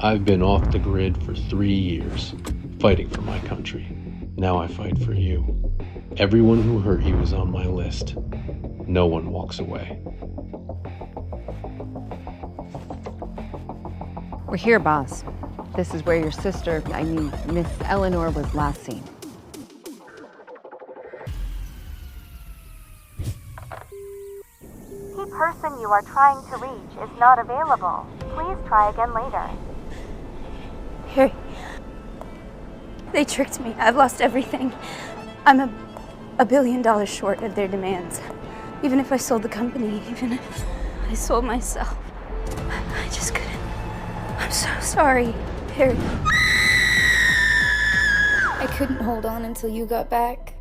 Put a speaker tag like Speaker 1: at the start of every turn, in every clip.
Speaker 1: I've been off the grid for 3 years, fighting for my country. Now I fight for you. Everyone who hurt you is on my list. No one walks away.
Speaker 2: We're here, boss. This is where your sister, Miss Eleanor, was last seen.
Speaker 3: The person you are trying to reach is not available. Please try again later.
Speaker 4: Harry, they tricked me. I've lost everything. I'm $1 billion short of their demands. Even if I sold the company, even if I sold myself, I just couldn't. I'm so sorry, Harry.
Speaker 5: I couldn't hold on until you got back.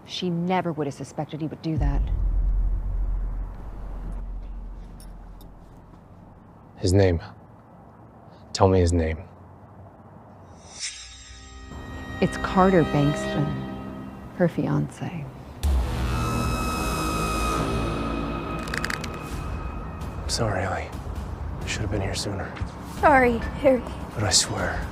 Speaker 2: She never would have suspected he would do that.
Speaker 6: His name. Tell me his name.
Speaker 2: It's Carter Bankston, her fiance.
Speaker 6: I'm sorry, Ellie. I should have been here sooner.
Speaker 4: Sorry, Harry.
Speaker 6: But I swear,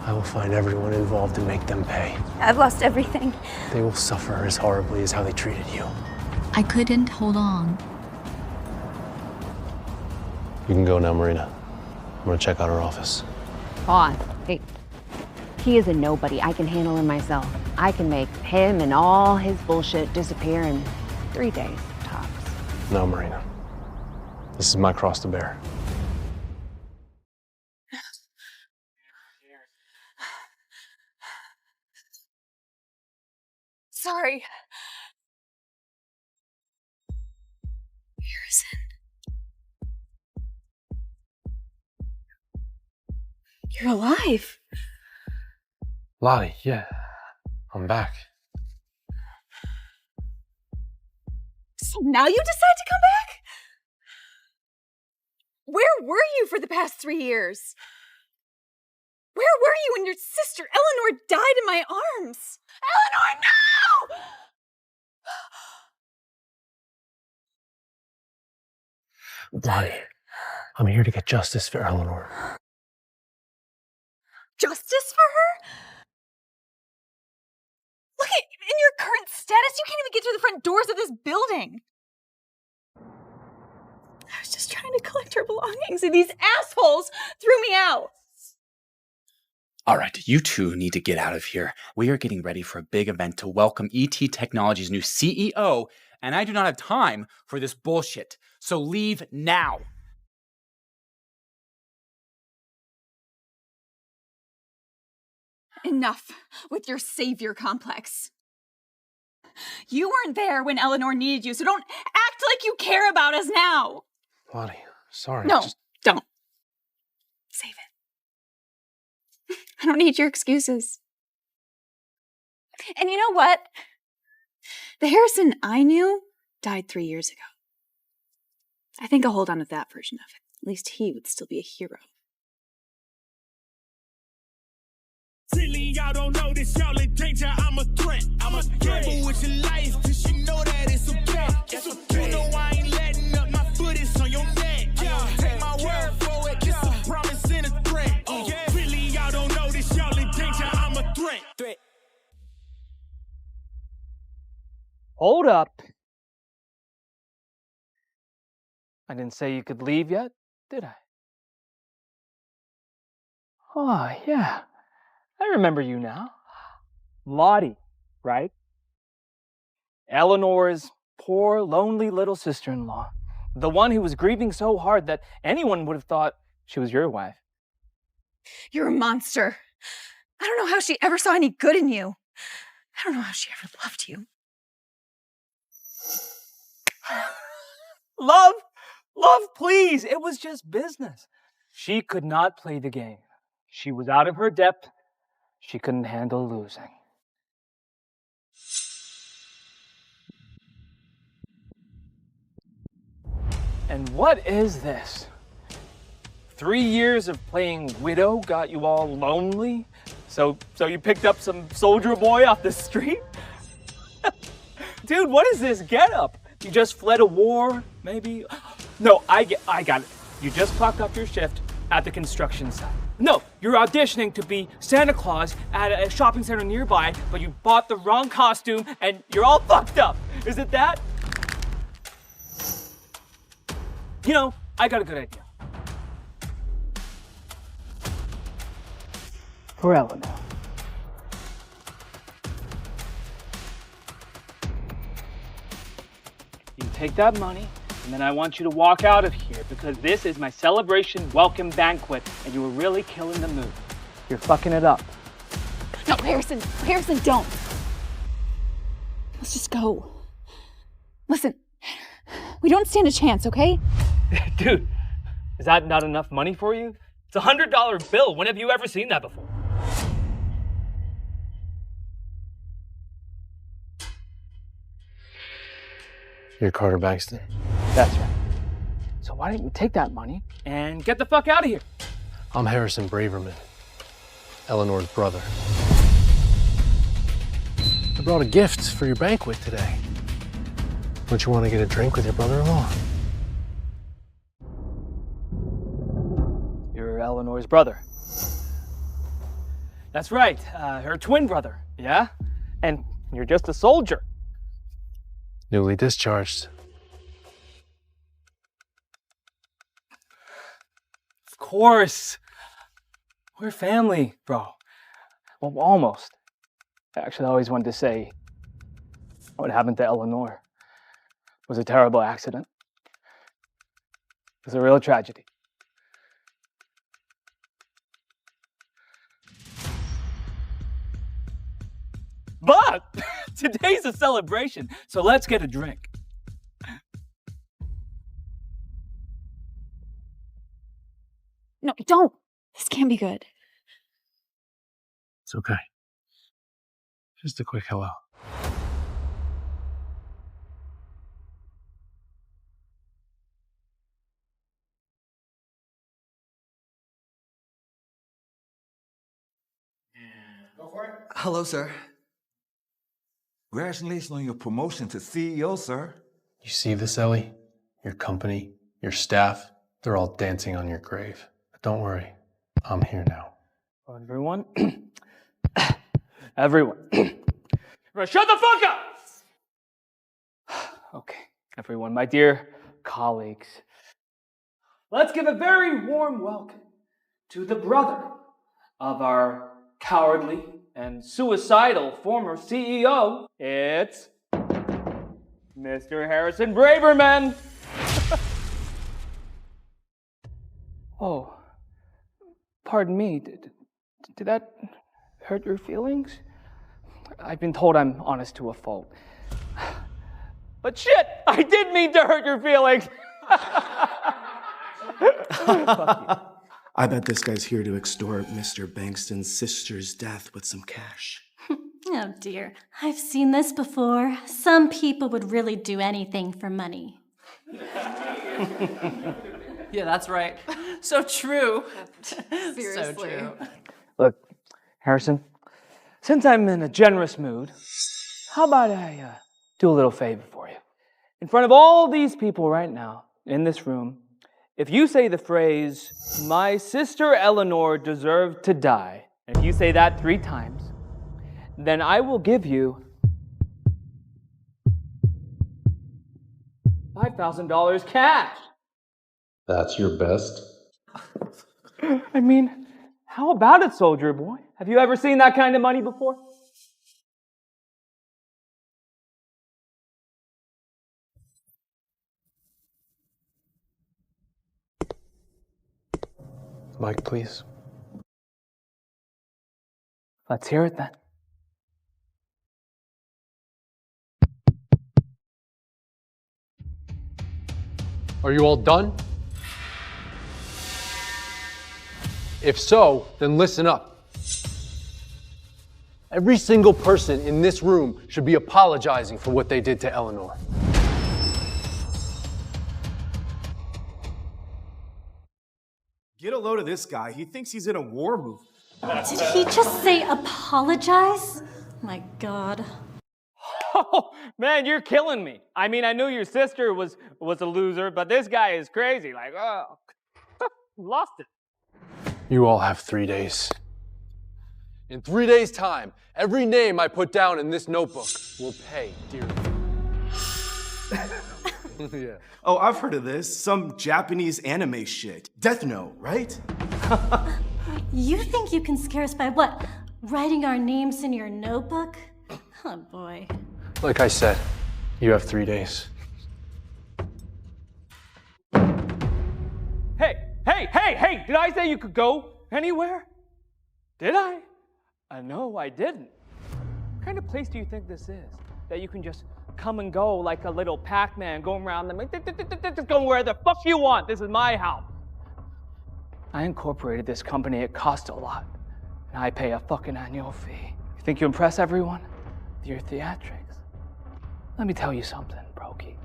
Speaker 6: I will find everyone involved and make them pay.
Speaker 4: I've lost everything.
Speaker 6: They will suffer as horribly as how they treated you.
Speaker 7: I couldn't hold on.
Speaker 6: You can go now, Marina. I'm gonna check out her office.
Speaker 2: Boss, hey, he is a nobody. I can handle him myself. I can make him and all his bullshit disappear in 3 days, tops.
Speaker 6: No, Marina. This is my cross to bear.
Speaker 4: Sorry. Harrison. You're alive.
Speaker 6: Lottie, yeah. I'm back.
Speaker 4: So now you decide to come back? Where were you for the past 3 years? Where were you when your sister Eleanor died in my arms? Eleanor, no!
Speaker 6: Lottie, I'm here to get justice for Eleanor.
Speaker 4: Justice for her? Look at, in your current status, you can't even get through the front doors of this building. I was just trying to collect her belongings and these assholes threw me out.
Speaker 8: All right, you two need to get out of here. We are getting ready for a big event to welcome ET Technology's new CEO, and I do not have time for this bullshit. So leave now.
Speaker 4: Enough with your savior complex. You weren't there when Eleanor needed you, so don't act like you care about us now.
Speaker 6: Lottie, sorry.
Speaker 4: No, don't. Save it. I don't need your excuses. And you know what? The Harrison I knew died 3 years ago. I think I'll hold on to that version of it. At least he would still be a hero.
Speaker 9: Silly, y'all don't know this, y'all in danger, I'm a threat. I'm a gamble with your life, cause you know that it's a bet. It's a bet. You know I ain't letting up, my foot is on your neck. Take my word for it, it's a promise and a threat. Really, y'all don't know this, y'all in danger, I'm a threat.
Speaker 10: Hold up. I didn't say you could leave yet, did I? Oh, yeah. I remember you now. Lottie, right? Eleanor's poor, lonely little sister-in-law. The one who was grieving so hard that anyone would have thought she was your wife.
Speaker 4: You're a monster. I don't know how she ever saw any good in you. I don't know how she ever loved you.
Speaker 10: Love, please. It was just business. She could not play the game. She was out of her depth. She couldn't handle losing. And what is this? 3 years of playing widow got you all lonely? So you picked up some soldier boy off the street? Dude, what is this getup? You just fled a war, maybe? No, I got it. You just clocked off your shift at the construction site. No, you're auditioning to be Santa Claus at a shopping center nearby, but you bought the wrong costume and you're all fucked up. Is it that? You know, I got a good idea. For Eleanor. You take that money, and then I want you to walk out of here because this is my celebration welcome banquet, and you were really killing the mood. You're fucking it up.
Speaker 4: No, Harrison, don't. Let's just go. Listen, we don't stand a chance, okay?
Speaker 10: Dude, is that not enough money for you? It's a $100 bill. When have you ever seen that before?
Speaker 6: You're Carter Bankston.
Speaker 10: That's right. So why don't you take that money and get the fuck out of here?
Speaker 6: I'm Harrison Braverman, Eleanor's brother. I brought a gift for your banquet today. Don't you want to get a drink with your brother-in-law?
Speaker 10: You're Eleanor's brother. That's right, her twin brother, yeah? And you're just a soldier.
Speaker 6: Newly discharged.
Speaker 10: Of course. We're family, bro. Well, almost. Actually, I always wanted to say what happened to Eleanor was a terrible accident. It was a real tragedy. But today's a celebration, so let's get a drink.
Speaker 4: No, don't. This can't be good.
Speaker 6: It's okay. Just a quick hello.
Speaker 11: Hello, sir. Congratulations on your promotion to CEO, sir.
Speaker 6: You see this, Ellie? Your company, your staff, they're all dancing on your grave. But don't worry, I'm here now.
Speaker 10: Everyone, everyone, shut the fuck up! Okay, everyone, my dear colleagues, let's give a very warm welcome to the brother of our cowardly and suicidal former CEO. It's Mr. Harrison Braverman. Oh, pardon me. Did that hurt your feelings? I've been told I'm honest to a fault. But shit, I did mean to hurt your feelings. Fuck you.
Speaker 12: I bet this guy's here to extort Mr. Bankston's sister's death with some cash.
Speaker 13: Oh dear, I've seen this before. Some people would really do anything for money.
Speaker 14: Yeah, that's right. So true.
Speaker 13: Seriously.
Speaker 14: So true.
Speaker 10: Look, Harrison, since I'm in a generous mood, how about I do a little favor for you? In front of all these people right now, in this room, if you say the phrase, "My sister Eleanor deserved to die," and if you say that 3 times, then I will give you $5,000 cash.
Speaker 1: That's your best?
Speaker 10: I mean, how about it, soldier boy? Have you ever seen that kind of money before?
Speaker 6: Mic, please.
Speaker 10: Let's hear it then.
Speaker 6: Are you all done? If so, then listen up. Every single person in this room should be apologizing for what they did to Eleanor.
Speaker 12: Get a load of this guy. He thinks he's in a war movie.
Speaker 13: Did he just say apologize? My God.
Speaker 10: Oh, man, you're killing me. I mean, I knew your sister was a loser, but this guy is crazy. Like, oh, lost it.
Speaker 6: You all have 3 days. In 3 days' time, every name I put down in this notebook will pay dearly.
Speaker 12: Yeah. Oh, I've heard of this. Some Japanese anime shit. Death Note, right?
Speaker 13: You think you can scare us by what? Writing our names in your notebook? Oh boy.
Speaker 6: Like I said, you have 3 days.
Speaker 10: Hey! Did I say you could go anywhere? Did I? No, I didn't. What kind of place do you think this is? That you can just come and go like a little Pac-Man going around them, just go where the fuck you want. This is my house. I incorporated this company. It cost a lot. And I pay a fucking annual fee. You think you impress everyone with your theatrics? Let me tell you something, Brokey.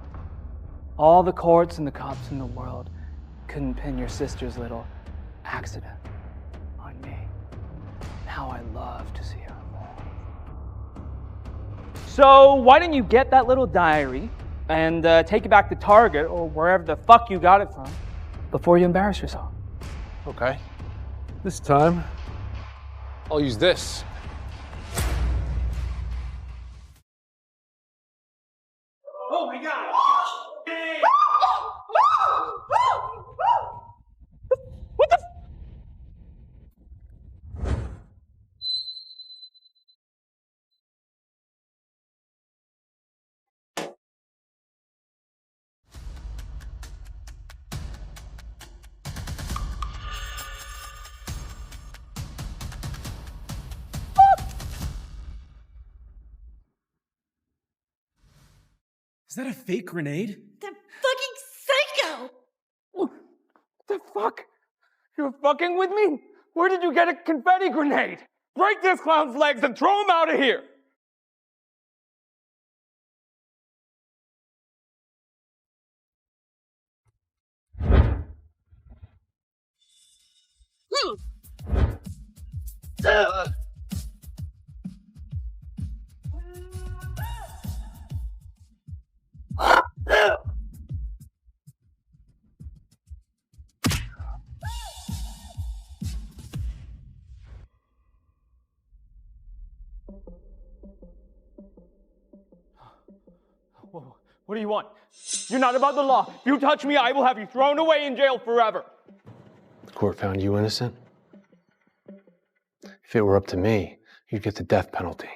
Speaker 10: All the courts and the cops in the world couldn't pin your sister's little accident on me. Now I love to see her fall. So why didn't you get that little diary and take it back to Target or wherever the fuck you got it from before you embarrass yourself?
Speaker 6: Okay. This time, I'll use this.
Speaker 10: Oh my God! What the?
Speaker 12: Is that a fake grenade?
Speaker 13: That fucking psycho!
Speaker 10: What the fuck? You're fucking with me? Where did you get a confetti grenade? Break this clown's legs and throw him out of here! What do you want? You're not above the law. If you touch me, I will have you thrown away in jail forever.
Speaker 6: The court found you innocent. If it were up to me, you'd get the death penalty.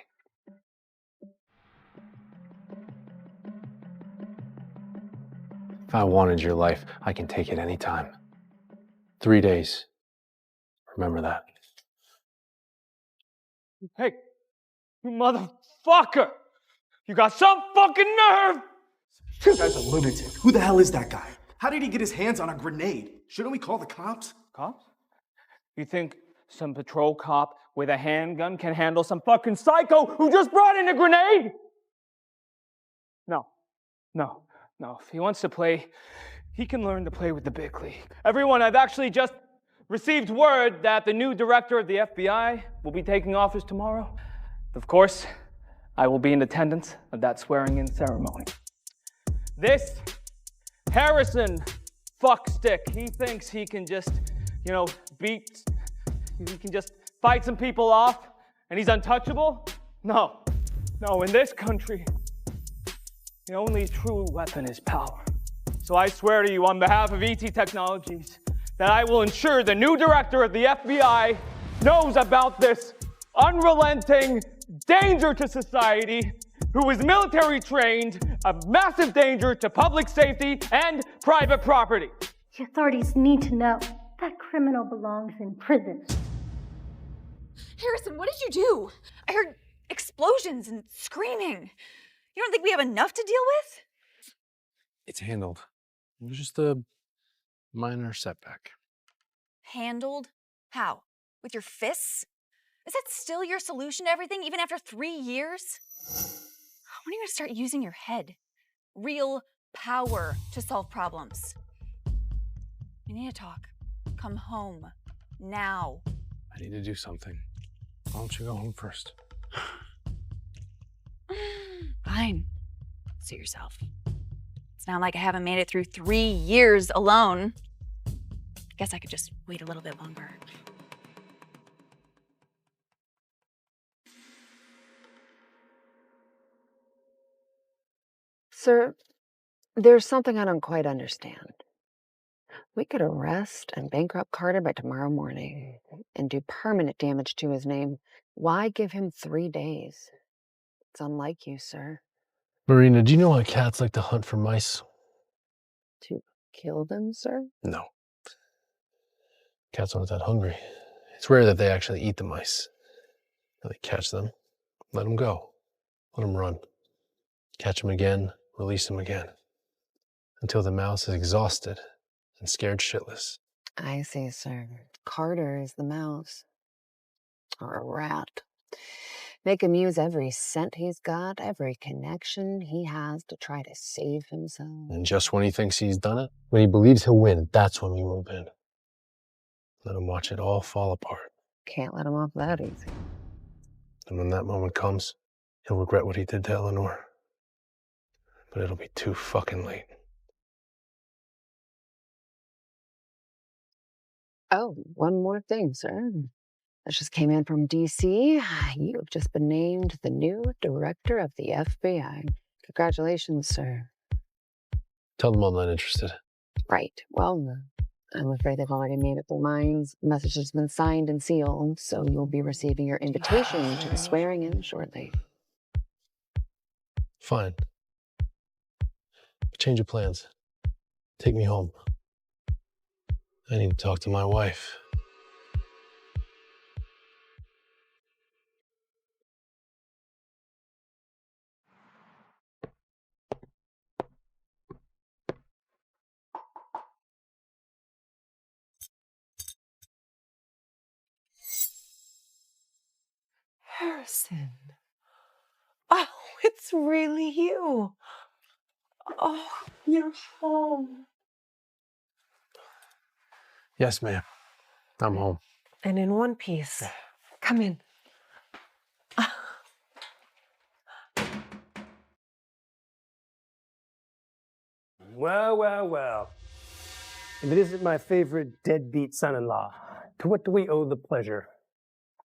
Speaker 6: If I wanted your life, I can take it anytime. 3 days. Remember that.
Speaker 10: Hey, you motherfucker! You got some fucking nerve!
Speaker 12: This guy's a lunatic. Who the hell is that guy? How did he get his hands on a grenade? Shouldn't we call the cops?
Speaker 10: Cops? You think some patrol cop with a handgun can handle some fucking psycho who just brought in a grenade? No. If he wants to play, he can learn to play with the big league. Everyone, I've actually just received word that the new director of the FBI will be taking office tomorrow. Of course, I will be in attendance of that swearing-in ceremony. This Harrison fuckstick, he thinks he can just, he can just fight some people off and he's untouchable? No, in this country, the only true weapon is power. So I swear to you on behalf of ET Technologies that I will ensure the new director of the FBI knows about this unrelenting danger to society, who is military trained, a massive danger to public safety and private property.
Speaker 13: The authorities need to know that criminal belongs in prison.
Speaker 15: Harrison, what did you do? I heard explosions and screaming. You don't think we have enough to deal with?
Speaker 6: It's handled. It was just a minor setback.
Speaker 15: Handled? How? With your fists? Is that still your solution to everything, even after 3 years? When are you gonna start using your head? Real power to solve problems. We need to talk. Come home. Now.
Speaker 6: I need to do something. Why don't you go home first?
Speaker 15: Fine. Suit yourself. It's not like I haven't made it through 3 years alone. I guess I could just wait a little bit longer.
Speaker 2: Sir, there's something I don't quite understand. We could arrest and bankrupt Carter by tomorrow morning and do permanent damage to his name. Why give him 3 days? It's unlike you, sir.
Speaker 6: Marina, do you know how cats like to hunt for mice?
Speaker 2: To kill them, sir?
Speaker 6: No. Cats aren't that hungry. It's rare that they actually eat the mice. They catch them, let them go, let them run. Catch them again, release them again. Until the mouse is exhausted and scared shitless.
Speaker 2: I see, sir. Carter is the mouse. Or a rat. Make him use every cent he's got, every connection he has to try to save himself.
Speaker 6: And just when he thinks he's done it, when he believes he'll win, that's when we move in. Let him watch it all fall apart.
Speaker 2: Can't let him off that easy.
Speaker 6: And when that moment comes, he'll regret what he did to Eleanor. But it'll be too fucking late.
Speaker 2: Oh, one more thing, sir. This just came in from DC. You have just been named the new director of the FBI. Congratulations, sir.
Speaker 6: Tell them I'm not interested.
Speaker 2: Right. Well, I'm afraid they've already made up their minds. The message has been signed and sealed, so you'll be receiving your invitation to the swearing in shortly.
Speaker 6: Fine. Change of plans. Take me home. I need to talk to my wife.
Speaker 16: Harrison. Oh, it's really you. Oh, you're home.
Speaker 6: Yes, ma'am. I'm home.
Speaker 16: And in one piece. Come in.
Speaker 17: Well, well, well. If it isn't my favorite deadbeat son-in-law, to what do we owe the pleasure?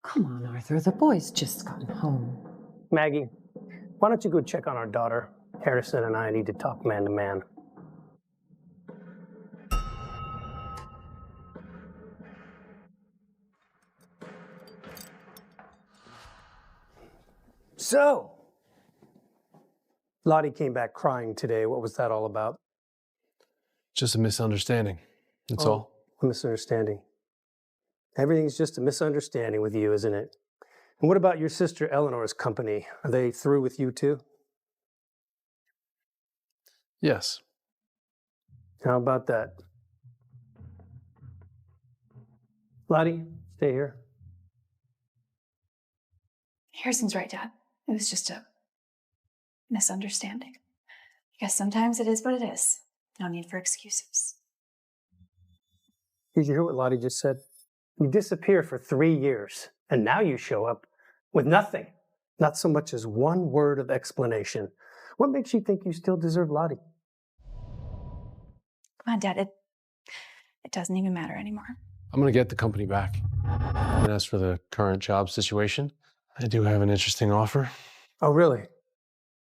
Speaker 18: Come on, Arthur. The boy's just gotten home.
Speaker 17: Maggie, why don't you go check on our daughter? Harrison and I need to talk man to man. So, Lottie came back crying today. What was that all about?
Speaker 6: Just a misunderstanding. That's all.
Speaker 17: A misunderstanding. Everything's just a misunderstanding with you, isn't it? And what about your sister Eleanor's company? Are they through with you too?
Speaker 6: Yes.
Speaker 17: How about that? Lottie, stay here.
Speaker 19: Harrison's right, Dad. It was just a misunderstanding. I guess sometimes it is what it is. No need for excuses.
Speaker 17: Did you hear what Lottie just said? You disappear for 3 years, and now you show up with nothing. Not so much as one word of explanation. What makes you think you still deserve Lottie?
Speaker 19: Come on, Dad. It doesn't even matter anymore.
Speaker 6: I'm going to get the company back. And as for the current job situation, I do have an interesting offer.
Speaker 17: Oh, really?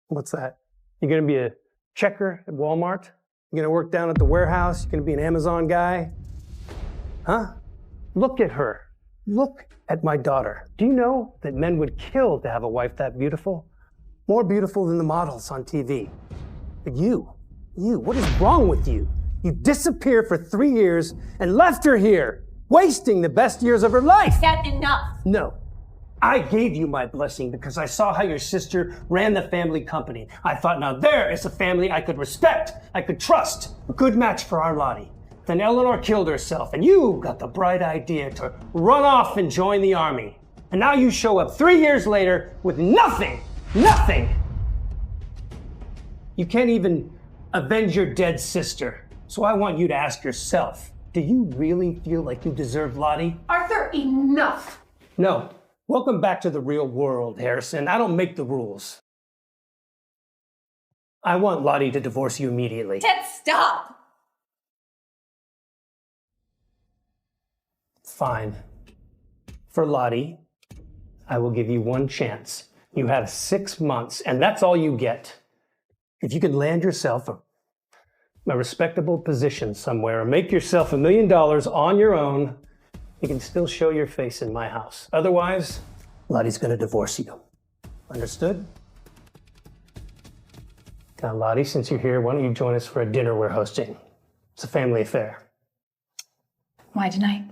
Speaker 17: What's that? You're going to be a checker at Walmart? You're going to work down at the warehouse? You're going to be an Amazon guy? Huh? Look at her. Look at my daughter. Do you know that men would kill to have a wife that beautiful? More beautiful than the models on TV. But you, what is wrong with you? You disappeared for 3 years and left her here, wasting the best years of her life.
Speaker 19: Dad, enough.
Speaker 17: No. I gave you my blessing because I saw how your sister ran the family company. I thought, now there is a family I could respect, I could trust. A good match for our Lottie. Then Eleanor killed herself, and you got the bright idea to run off and join the army. And now you show up 3 years later with nothing. Nothing. You can't even avenge your dead sister. So I want you to ask yourself, do you really feel like you deserve Lottie?
Speaker 19: Arthur, enough.
Speaker 17: No. Welcome back to the real world, Harrison. I don't make the rules. I want Lottie to divorce you immediately.
Speaker 19: Dad, stop.
Speaker 17: Fine. For Lottie, I will give you one chance. You have 6 months, and that's all you get. If you could land yourself a respectable position somewhere or make yourself $1 million on your own, you can still show your face in my house. Otherwise, Lottie's gonna divorce you. Understood? Now, Lottie, since you're here, why don't you join us for a dinner we're hosting? It's a family affair.
Speaker 19: Why tonight?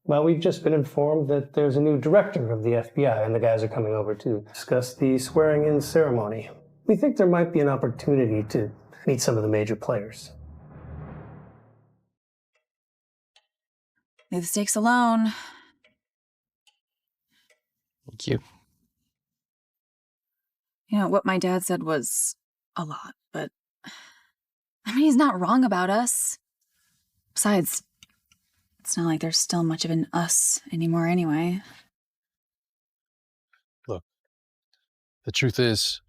Speaker 17: Well, we've just been informed that there's a new director of the FBI, and the guys are coming over to discuss the swearing-in ceremony. We think there might be an opportunity to meet some of the major players.
Speaker 15: Leave the stakes alone.
Speaker 6: Thank you.
Speaker 15: You know, what my dad said was a lot, but I mean, he's not wrong about us. Besides, it's not like there's still much of an us anymore anyway.
Speaker 6: Look, the truth is,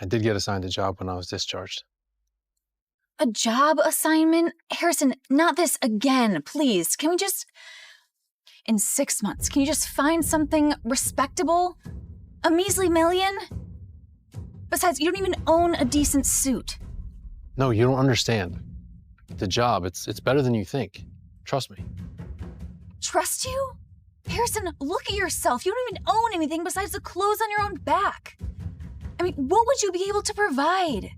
Speaker 6: I did get assigned a job when I was discharged.
Speaker 15: A job assignment? Harrison, not this again, please. Can we just, in 6 months, can you just find something respectable? A measly $1 million? Besides, you don't even own a decent suit.
Speaker 6: No, you don't understand. The job, it's better than you think. Trust me.
Speaker 15: Trust you? Harrison, look at yourself. You don't even own anything besides the clothes on your own back. I mean, what would you be able to provide?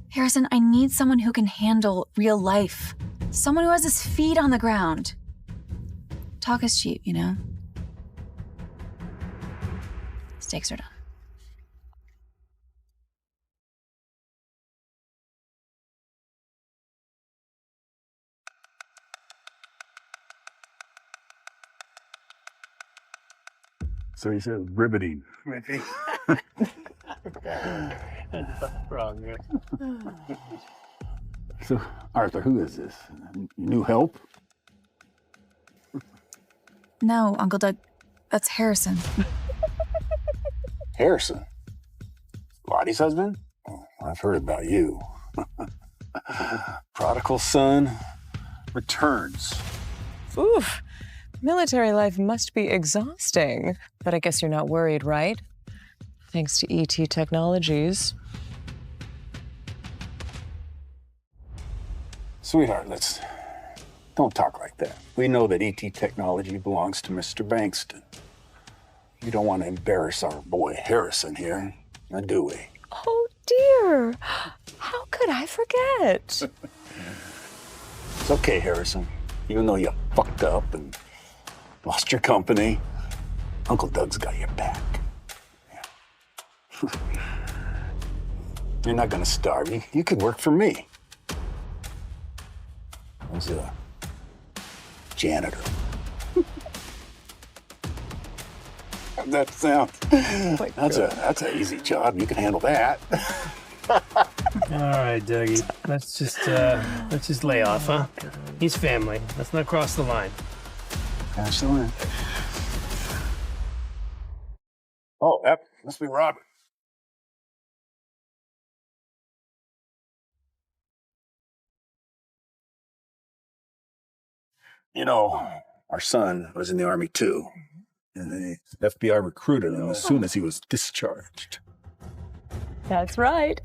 Speaker 15: Harrison, I need someone who can handle real life. Someone who has his feet on the ground. Talk is cheap, you know? Stakes are done.
Speaker 20: So he said riveting.
Speaker 17: Riveting. Wrong.
Speaker 20: So, Arthur, who is this? New help?
Speaker 15: No, Uncle Doug, that's Harrison.
Speaker 20: Harrison? Lottie's husband? Oh, I've heard about you. Prodigal son returns.
Speaker 16: Oof. Military life must be exhausting. But I guess you're not worried, right? Thanks to ET Technologies.
Speaker 20: Sweetheart, don't talk like that. We know that ET Technology belongs to Mr. Bankston. You don't want to embarrass our boy Harrison here, now do we?
Speaker 16: Oh, dear. How could I forget?
Speaker 20: It's okay, Harrison. Even though you fucked up and lost your company, Uncle Doug's got your back. Yeah. You're not gonna starve. You could work for me. I was a janitor. How'd that sound? That's an easy job. You can handle that.
Speaker 17: All right, Dougie. Let's just lay off, huh? He's family. Let's not cross the line.
Speaker 20: Gosh, the line. Oh, that must be Robert. You know, our son was in the Army too, and the FBI recruited him as soon as he was discharged.
Speaker 16: That's right.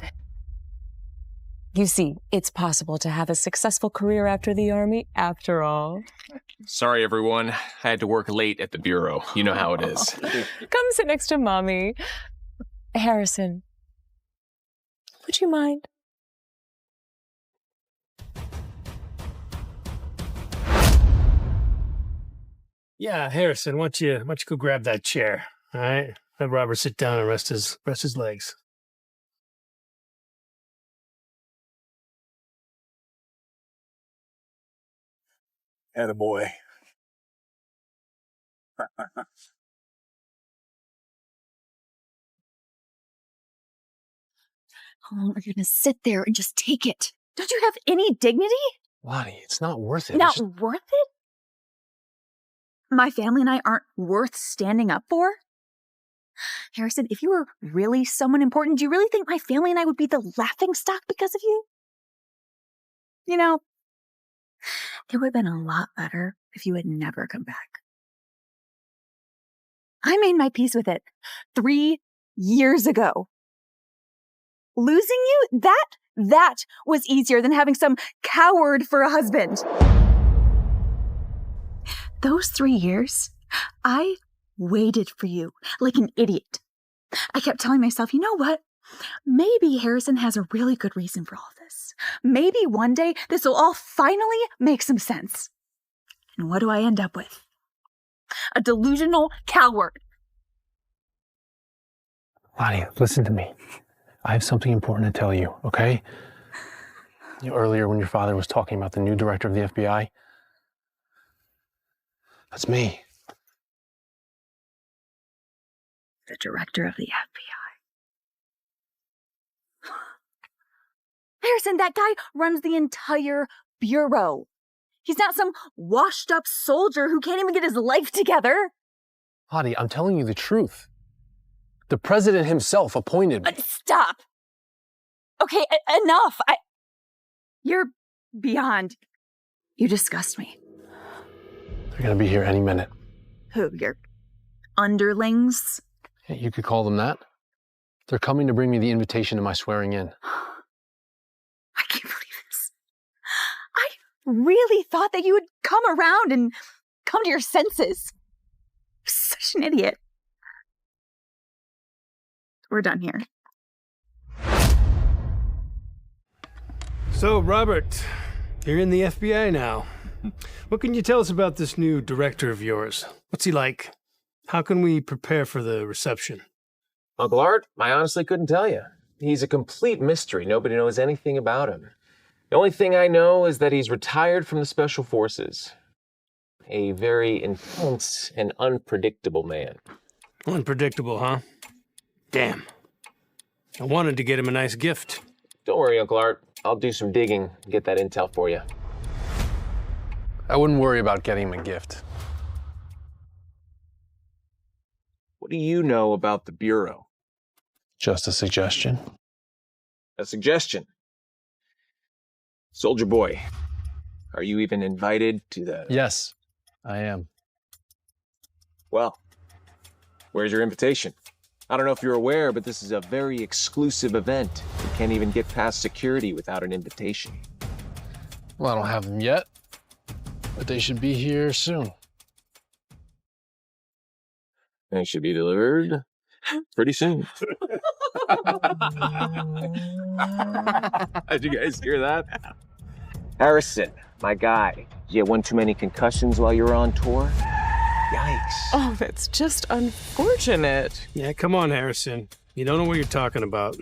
Speaker 16: You see, it's possible to have a successful career after the Army, after all.
Speaker 21: Sorry, everyone. I had to work late at the Bureau. You know how it is.
Speaker 16: Come sit next to Mommy. Harrison, would you mind?
Speaker 17: Yeah, Harrison, why don't you go grab that chair? All right, let Robert sit down and rest his legs.
Speaker 20: Attaboy.
Speaker 15: How long are you gonna sit there and just take it? Don't you have any dignity?
Speaker 6: Lottie, it's not worth it.
Speaker 15: Not worth it? My family and I aren't worth standing up for? Harrison, if you were really someone important, do you really think my family and I would be the laughingstock because of you? You know, it would have been a lot better if you had never come back. I made my peace with it 3 years ago. Losing you, that was easier than having some coward for a husband. Those 3 years, I waited for you like an idiot. I kept telling myself, you know what? Maybe Harrison has a really good reason for all this. Maybe one day this will all finally make some sense. And what do I end up with? A delusional coward.
Speaker 6: Lottie, listen to me. I have something important to tell you, okay? Earlier when your father was talking about the new director of the FBI, that's me.
Speaker 15: The director of the FBI. Harrison, that guy runs the entire bureau. He's not some washed up soldier who can't even get his life together.
Speaker 6: Lottie, I'm telling you the truth. The president himself appointed me.
Speaker 15: Stop. Okay, enough. You're beyond. You disgust me.
Speaker 6: They're gonna be here any minute.
Speaker 15: Who, your underlings?
Speaker 6: Yeah, you could call them that. They're coming to bring me the invitation to my swearing in.
Speaker 15: I can't believe this. I really thought that you would come around and come to your senses. Such an idiot. We're done here.
Speaker 17: So, Robert, you're in the FBI now. What can you tell us about this new director of yours? What's he like? How can we prepare for the reception?
Speaker 21: Uncle Art, I honestly couldn't tell you. He's a complete mystery. Nobody knows anything about him. The only thing I know is that he's retired from the Special Forces. A very intense and unpredictable man.
Speaker 17: Unpredictable, huh? Damn. I wanted to get him a nice gift.
Speaker 21: Don't worry, Uncle Art. I'll do some digging and get that intel for you.
Speaker 6: I wouldn't worry about getting him a gift.
Speaker 21: What do you know about the Bureau?
Speaker 6: Just a suggestion.
Speaker 21: A suggestion. Soldier boy, are you even invited to the...
Speaker 6: Yes, I am.
Speaker 21: Well, where's your invitation? I don't know if you're aware, but this is a very exclusive event. You can't even get past security without an invitation.
Speaker 6: Well, I don't have them yet, but they should be here soon.
Speaker 21: They should be delivered pretty soon. Did you guys hear that? Harrison, my guy, you had one too many concussions while you were on tour? Yikes.
Speaker 16: Oh, that's just unfortunate.
Speaker 17: Yeah, come on, Harrison. You don't know what you're talking about.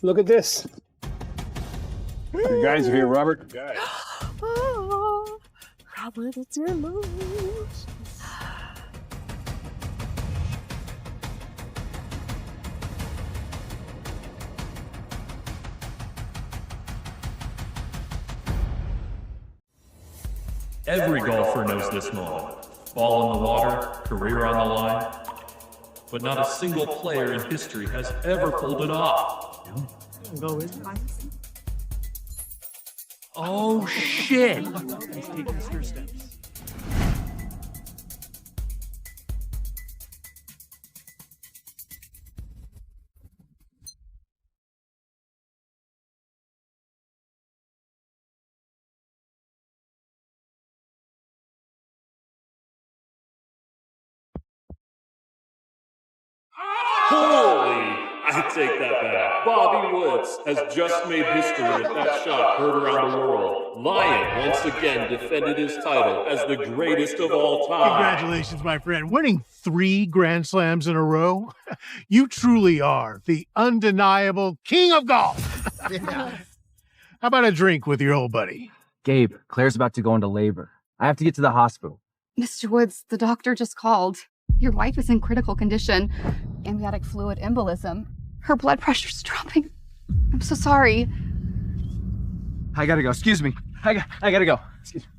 Speaker 17: Look at this.
Speaker 21: You guys are here, Robert.
Speaker 16: Oh, Robert, it's your move.
Speaker 3: Every golfer knows this moment. Ball in the water, career on the line. But not a single player in history has ever pulled it off. Oh, shit!
Speaker 17: He's taking his first steps.
Speaker 3: Holy! I take that back. Bobby Woods has just made history with that shot heard around the world. Lion once again defended his title as the greatest of all time.
Speaker 22: Congratulations, my friend. Winning 3 Grand Slams in a row. You truly are the undeniable king of golf. How about a drink with your old buddy?
Speaker 23: Gabe, Claire's about to go into labor. I have to get to the hospital.
Speaker 19: Mr. Woods, the doctor just called. Your wife is in critical condition. Amniotic fluid embolism. Her blood pressure's dropping. I'm so sorry.
Speaker 23: I gotta go. Excuse me. I gotta go. Excuse me.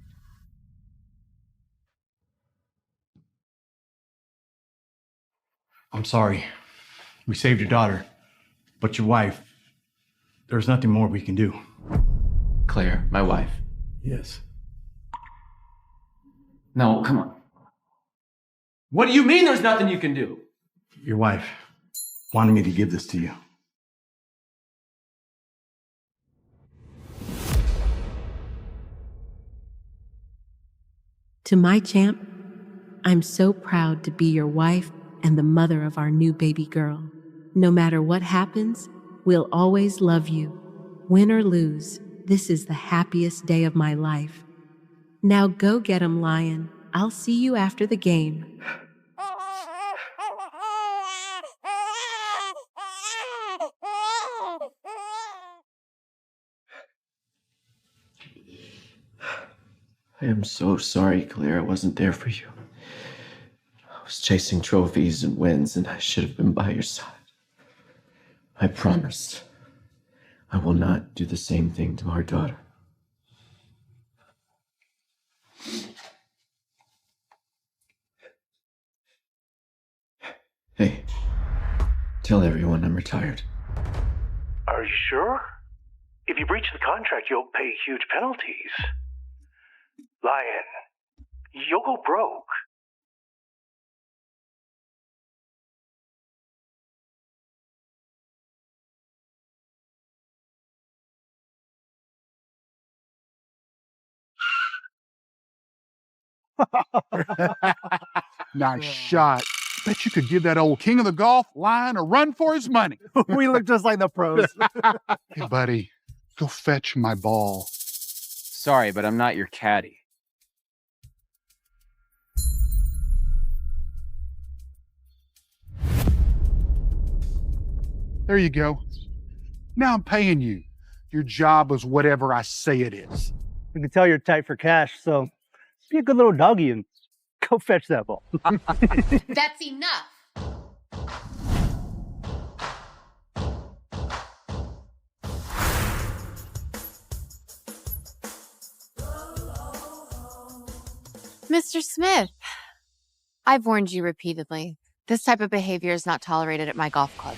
Speaker 24: I'm sorry. We saved your daughter. But your wife, there's nothing more we can do.
Speaker 23: Claire, my wife.
Speaker 24: Yes.
Speaker 23: No, come on. What do you mean there's nothing you can do?
Speaker 24: Your wife wanted me to give this to you.
Speaker 5: To my champ, I'm so proud to be your wife and the mother of our new baby girl. No matter what happens, we'll always love you. Win or lose, this is the happiest day of my life. Now go get 'em, Lion. I'll see you after the game.
Speaker 1: I am so sorry, Claire. I wasn't there for you. I was chasing trophies and wins, and I should have been by your side. I promise I will not do the same thing to our daughter. Hey, tell everyone I'm retired.
Speaker 7: Are you sure? If you breach the contract, you'll pay huge penalties. Lion, you'll go broke.
Speaker 22: Nice shot. Bet you could give that old king of the golf Lion a run for his money.
Speaker 17: We look just like the pros.
Speaker 22: Hey, buddy, go fetch my ball.
Speaker 23: Sorry, but I'm not your caddy.
Speaker 22: There you go. Now I'm paying you. Your job is whatever I say it is.
Speaker 17: We can tell you're tight for cash, so be a good little doggy and go fetch that ball.
Speaker 8: That's enough.
Speaker 9: Mr. Smith, I've warned you repeatedly. This type of behavior is not tolerated at my golf club.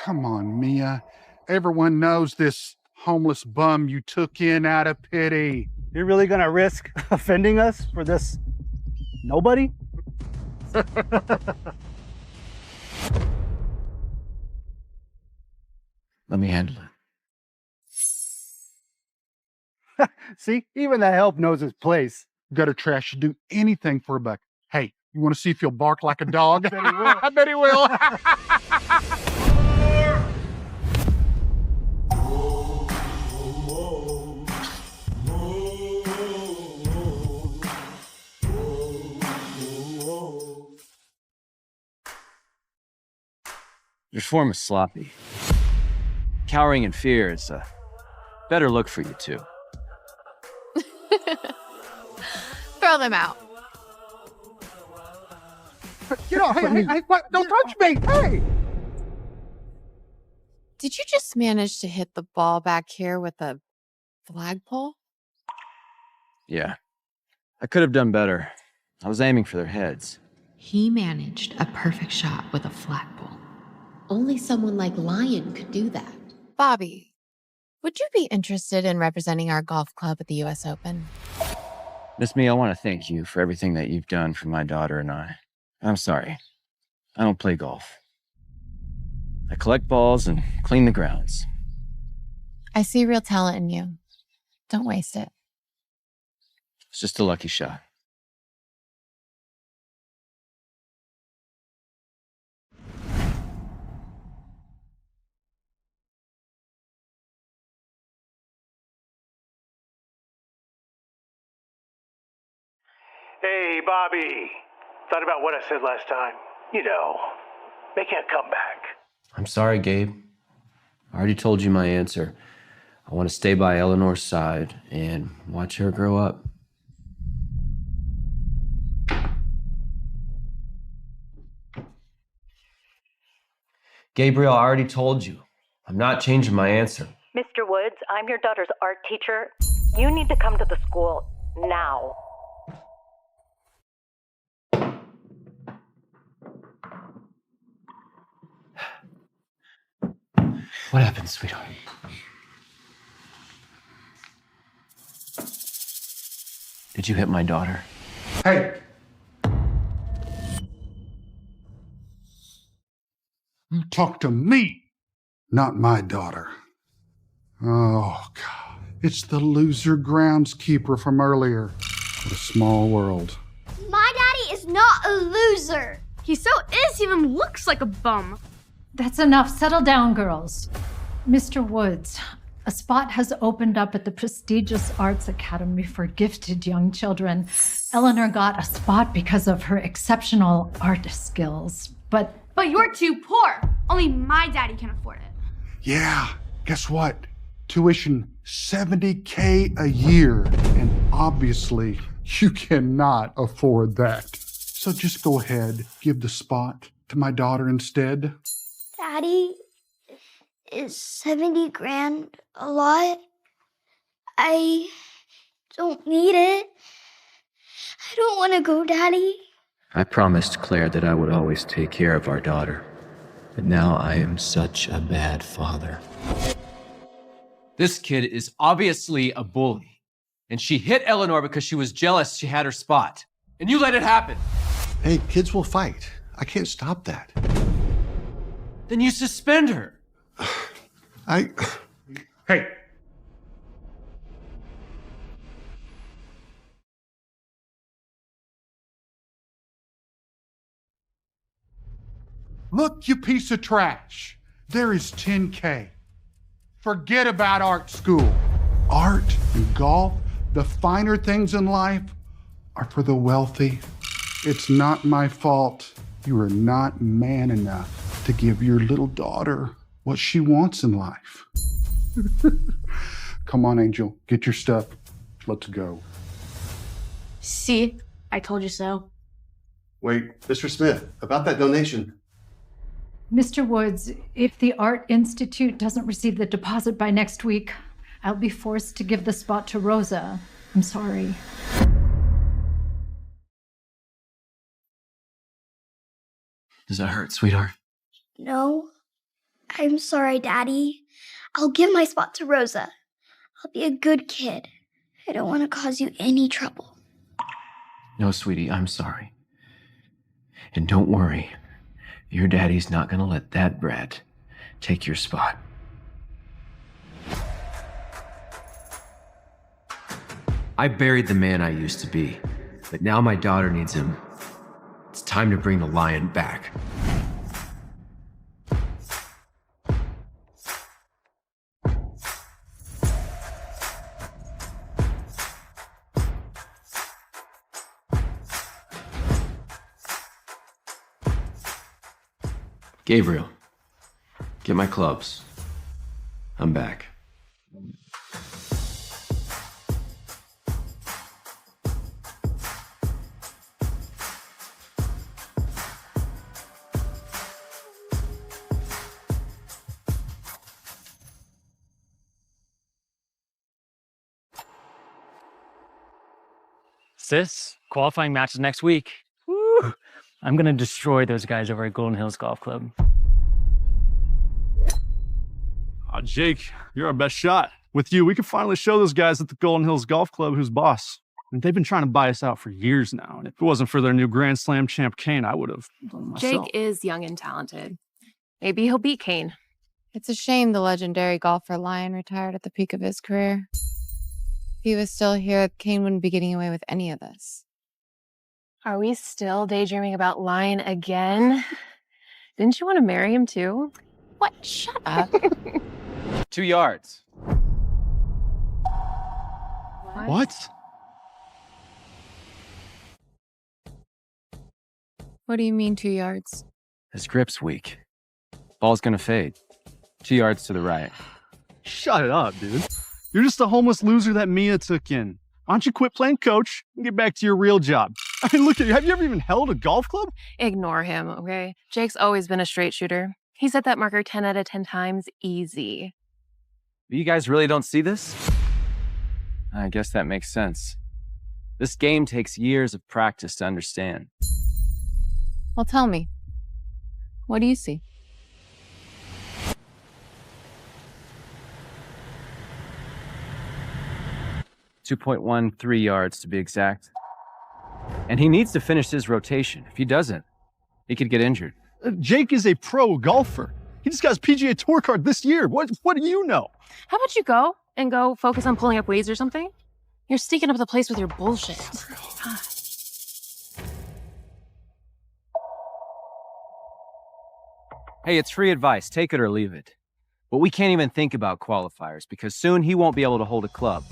Speaker 22: Come on, Mia. Everyone knows this homeless bum you took in out of pity.
Speaker 17: You're really gonna risk offending us for this nobody?
Speaker 1: Let me handle it.
Speaker 17: See, even the help knows his place.
Speaker 22: Gutter trash should do anything for a buck. Hey, you want to see if he'll bark like a dog?
Speaker 17: I bet he will.
Speaker 22: I bet he will.
Speaker 23: Your form is sloppy. Cowering in fear is a better look for you, too.
Speaker 9: Throw them out.
Speaker 22: Get off of me. Hey, what? Don't touch me. Hey!
Speaker 9: Did you just manage to hit the ball back here with a flagpole?
Speaker 23: Yeah. I could have done better. I was aiming for their heads.
Speaker 5: He managed a perfect shot with a flagpole. Only someone like Lion could do that.
Speaker 9: Bobby, would you be interested in representing our golf club at the U.S. Open?
Speaker 23: Miss Me, I want to thank you for everything that you've done for my daughter and I. I'm sorry. I don't play golf. I collect balls and clean the grounds.
Speaker 9: I see real talent in you. Don't waste it.
Speaker 23: It's just a lucky shot.
Speaker 7: Hey, Bobby. Thought about what I said last time. You know, making a comeback.
Speaker 1: I'm sorry, Gabe.
Speaker 23: I already told you my answer. I want to stay by Eleanor's side and watch her grow up. Gabriel, I already told you. I'm not changing my answer.
Speaker 25: Mr. Woods, I'm your daughter's art teacher. You need to come to the school now.
Speaker 1: What happened, sweetheart?
Speaker 23: Did you hit my daughter?
Speaker 22: Hey!
Speaker 4: You talk to me, not my daughter. Oh, God. It's the loser groundskeeper from earlier. What a small world.
Speaker 10: My daddy is not a loser.
Speaker 11: He so is, he even looks like a bum.
Speaker 12: That's enough. Settle down, girls. Mr. Woods, a spot has opened up at the prestigious Arts Academy for gifted young children. Eleanor got a spot because of her exceptional art skills, but
Speaker 11: you're too poor. Only my daddy can afford it.
Speaker 4: Yeah, guess what? Tuition $70K a year, and obviously you cannot afford that. So just go ahead, give the spot to my daughter instead.
Speaker 10: Daddy, is 70 grand a lot? I don't need it. I don't want to go, Daddy.
Speaker 1: I promised Claire that I would always take care of our daughter, but now I am such a bad father.
Speaker 14: This kid is obviously a bully, and she hit Eleanor because she was jealous she had her spot, and you let it happen.
Speaker 24: Hey, kids will fight. I can't stop that.
Speaker 14: Then you suspend her.
Speaker 4: Hey. Look, you piece of trash. There is 10K. Forget about art school. Art and golf, the finer things in life, are for the wealthy. It's not my fault. You are not man enough to give your little daughter what she wants in life. Come on, Angel, get your stuff. Let's go.
Speaker 11: See, I told you so.
Speaker 24: Wait, Mr. Smith, about that donation.
Speaker 12: Mr. Woods, if the Art Institute doesn't receive the deposit by next week, I'll be forced to give the spot to Rosa. I'm sorry.
Speaker 1: Does that hurt, sweetheart?
Speaker 10: No. I'm sorry, Daddy. I'll give my spot to Rosa. I'll be a good kid. I don't want to cause you any trouble.
Speaker 1: No, sweetie, I'm sorry. And don't worry. Your daddy's not gonna let that brat take your spot. I buried the man I used to be, but now my daughter needs him. It's time to bring the lion back. Gabriel, get my clubs. I'm back.
Speaker 26: Sis, qualifying matches next week. Woo! I'm gonna destroy those guys over at Golden Hills Golf Club.
Speaker 27: Jake, you're our best shot. With you, we can finally show those guys at the Golden Hills Golf Club who's boss. And they've been trying to buy us out for years now. And if it wasn't for their new Grand Slam champ, Kane, I would have done it myself.
Speaker 9: Jake is young and talented. Maybe he'll beat Kane. It's a shame the legendary golfer Lion retired at the peak of his career. If he was still here, Kane wouldn't be getting away with any of this.
Speaker 28: Are we still daydreaming about Lion again? Didn't you want to marry him too?
Speaker 9: What? Shut up.
Speaker 14: 2 yards.
Speaker 27: What?
Speaker 9: What do you mean 2 yards?
Speaker 23: His grip's weak. Ball's gonna fade. 2 yards to the right.
Speaker 27: Shut it up, dude. You're just a homeless loser that Mia took in. Why don't you quit playing coach and get back to your real job? I mean, look at you. Have you ever even held a golf club?
Speaker 28: Ignore him, okay? Jake's always been a straight shooter. He's at that marker 10 out of 10 times easy.
Speaker 23: You guys really don't see this? I guess that makes sense. This game takes years of practice to understand.
Speaker 9: Well, tell me. What do you see?
Speaker 23: .13 yards to be exact. And he needs to finish his rotation. If he doesn't, he could get injured.
Speaker 27: Jake is a pro golfer. He just got his PGA Tour card this year. What do you know?
Speaker 28: How about you go focus on pulling up weeds or something? You're stinking up the place with your bullshit.
Speaker 23: Hey, it's free advice. Take it or leave it. But we can't even think about qualifiers because soon he won't be able to hold a club.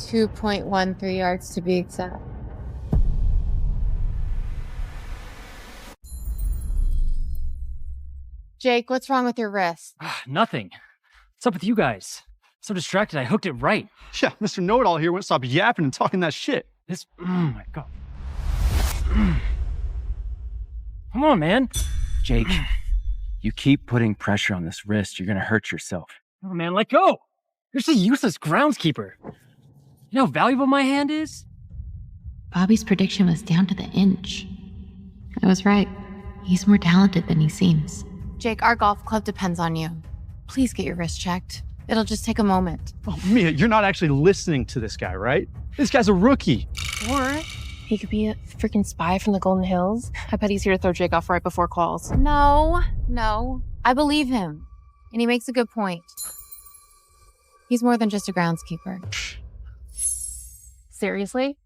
Speaker 9: .13 yards to be exact. Jake, what's wrong with your wrist?
Speaker 26: Nothing. What's up with you guys? So distracted, I hooked it right.
Speaker 27: Yeah, Mr. Know-It-All here won't stop yapping and talking that shit.
Speaker 26: Oh my God. Come on, man.
Speaker 23: Jake, you keep putting pressure on this wrist, you're gonna hurt yourself.
Speaker 26: Oh man, let go. You're just a useless groundskeeper. You know how valuable my hand is?
Speaker 5: Bobby's prediction was down to the inch. I was right. He's more talented than he seems.
Speaker 9: Jake, our golf club depends on you. Please get your wrist checked. It'll just take a moment.
Speaker 27: Oh, Mia, you're not actually listening to this guy, right? This guy's a rookie.
Speaker 28: Or he could be a freaking spy from the Golden Hills. I bet he's here to throw Jake off right before calls.
Speaker 9: No. I believe him. And he makes a good point. He's more than just a groundskeeper.
Speaker 28: Seriously?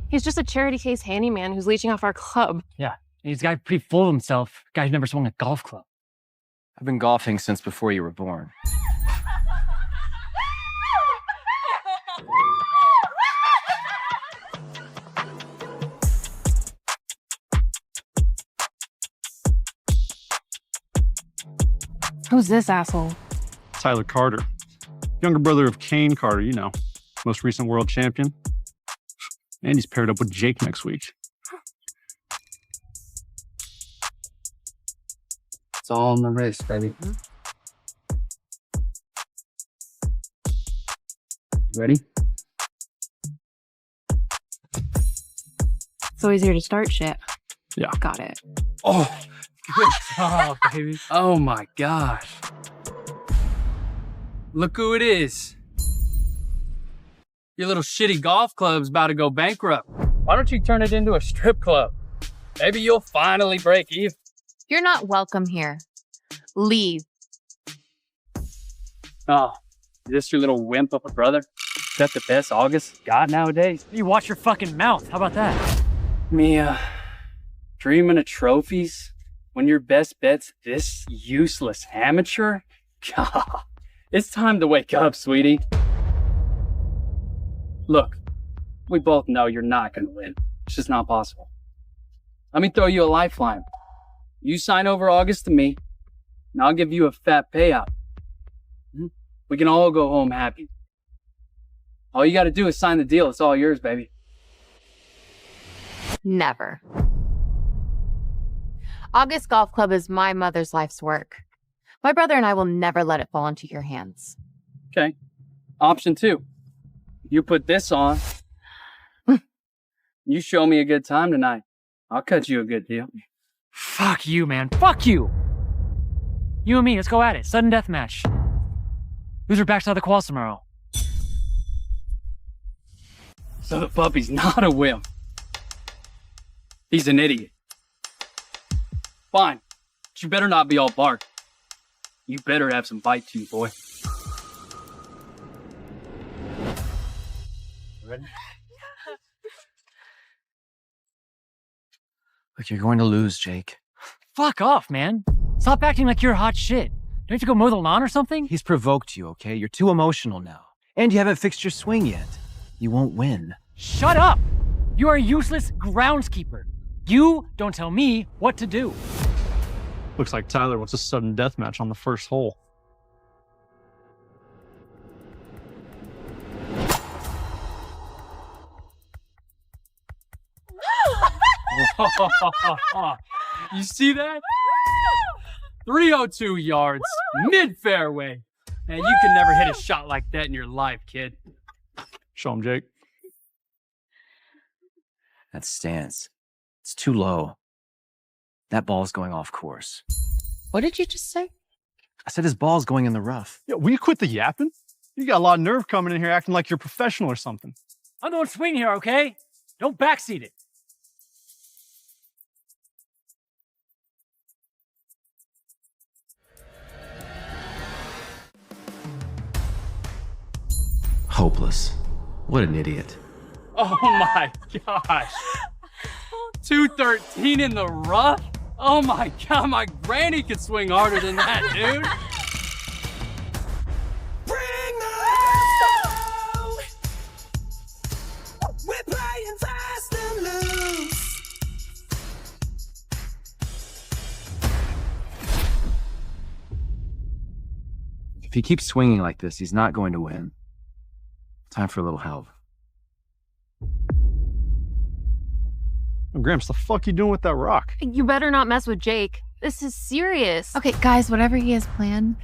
Speaker 28: He's just a charity case handyman who's leeching off our club.
Speaker 26: Yeah, and he's got pretty full of himself. Guy who never swung a golf club.
Speaker 23: I've been golfing since before you were born.
Speaker 28: Who's this asshole?
Speaker 27: Tyler Carter. Younger brother of Kane Carter, you know. Most recent world champion. And he's paired up with Jake next week.
Speaker 2: It's all on the wrist, baby. Ready?
Speaker 28: So he's here to start shit.
Speaker 27: Yeah.
Speaker 28: Got it.
Speaker 2: Oh, good job, baby. Oh my gosh. Look who it is. Your little shitty golf club's about to go bankrupt. Why don't you turn it into a strip club? Maybe you'll finally break even.
Speaker 9: You're not welcome here. Leave.
Speaker 2: Oh, is this your little wimp of a brother? Is that the best August got nowadays?
Speaker 26: You watch your fucking mouth. How about that?
Speaker 2: Mia, dreaming of trophies when your best bet's this useless amateur? God, it's time to wake up, sweetie. Look, we both know you're not gonna win. It's just not possible. Let me throw you a lifeline. You sign over August to me, and I'll give you a fat payout. We can all go home happy. All you gotta do is sign the deal. It's all yours, baby.
Speaker 9: Never. August Golf Club is my mother's life's work. My brother and I will never let it fall into your hands.
Speaker 2: Okay. Option 2. You put this on. You show me a good time tonight. I'll cut you a good deal.
Speaker 26: Fuck you, man. Fuck you. You and me, let's go at it. Sudden death match. Loser backs out of the quals tomorrow.
Speaker 2: So the puppy's not a wimp. He's an idiot. Fine. But you better not be all bark. You better have some bite to you, boy. Ready?
Speaker 23: Look, you're going to lose, Jake.
Speaker 26: Fuck off, man. Stop acting like you're hot shit. Don't you have to go mow the lawn or something?
Speaker 23: He's provoked you, okay? You're too emotional now. And you haven't fixed your swing yet. You won't win.
Speaker 26: Shut up! You are a useless groundskeeper. You don't tell me what to do.
Speaker 27: Looks like Tyler wants a sudden death match on the first hole.
Speaker 2: You see that? 302 yards, mid-fairway. Man, you can never hit a shot like that in your life, kid.
Speaker 27: Show him, Jake.
Speaker 23: That stance. It's too low. That ball's going off course.
Speaker 9: What did you just say?
Speaker 23: I said his ball's going in the rough.
Speaker 27: Yeah, will you quit the yapping? You got a lot of nerve coming in here acting like you're professional or something.
Speaker 26: I'm the one swinging here, okay? Don't backseat it.
Speaker 1: Hopeless. What an idiot.
Speaker 2: Oh my gosh. 213 in the rough? Oh my God, my granny could swing harder than that, dude.
Speaker 3: We're playing fast and loose.
Speaker 23: If he keeps swinging like this, he's not going to win. Time for a little help.
Speaker 27: Gramps, the fuck you doing with that rock?
Speaker 28: You better not mess with Jake. This is serious.
Speaker 9: Okay, guys, whatever he has planned,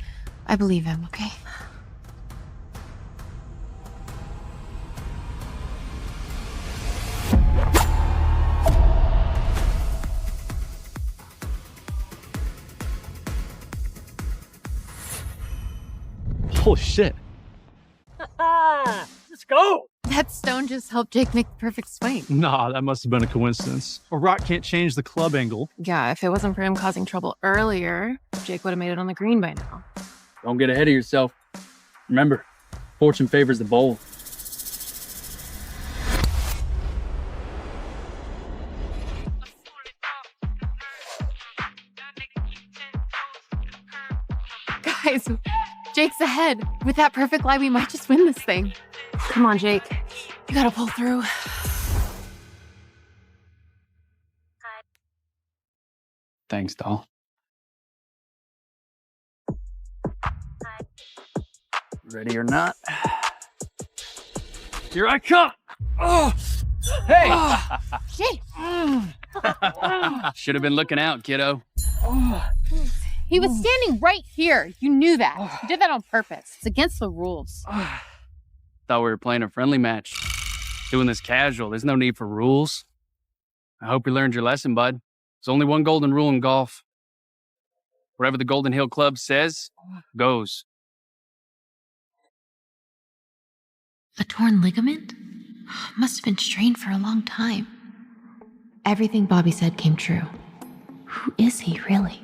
Speaker 9: I believe him, okay?
Speaker 27: Holy shit.
Speaker 26: Let's go!
Speaker 9: That stone just helped Jake make the perfect swing.
Speaker 27: Nah, that must have been a coincidence. A rock can't change the club angle.
Speaker 28: Yeah, if it wasn't for him causing trouble earlier, Jake would have made it on the green by now.
Speaker 2: Don't get ahead of yourself. Remember, fortune favors the bold.
Speaker 9: Guys, Jake's ahead. With that perfect lie, we might just win this thing.
Speaker 28: Come on, Jake.
Speaker 9: You gotta pull through.
Speaker 2: Thanks, doll. Ready or not? Here I come! Oh! Hey!
Speaker 9: Jake!
Speaker 2: Should have been looking out, kiddo.
Speaker 9: He was standing right here. You knew that. You did that on purpose. It's against the rules.
Speaker 2: Thought we were playing a friendly match. Doing this casual. There's no need for rules. I hope you learned your lesson, bud. There's only one golden rule in golf. Wherever the Golden Hill Club says, goes.
Speaker 5: A torn ligament? Must have been strained for a long time. Everything Bobby said came true. Who is he, really?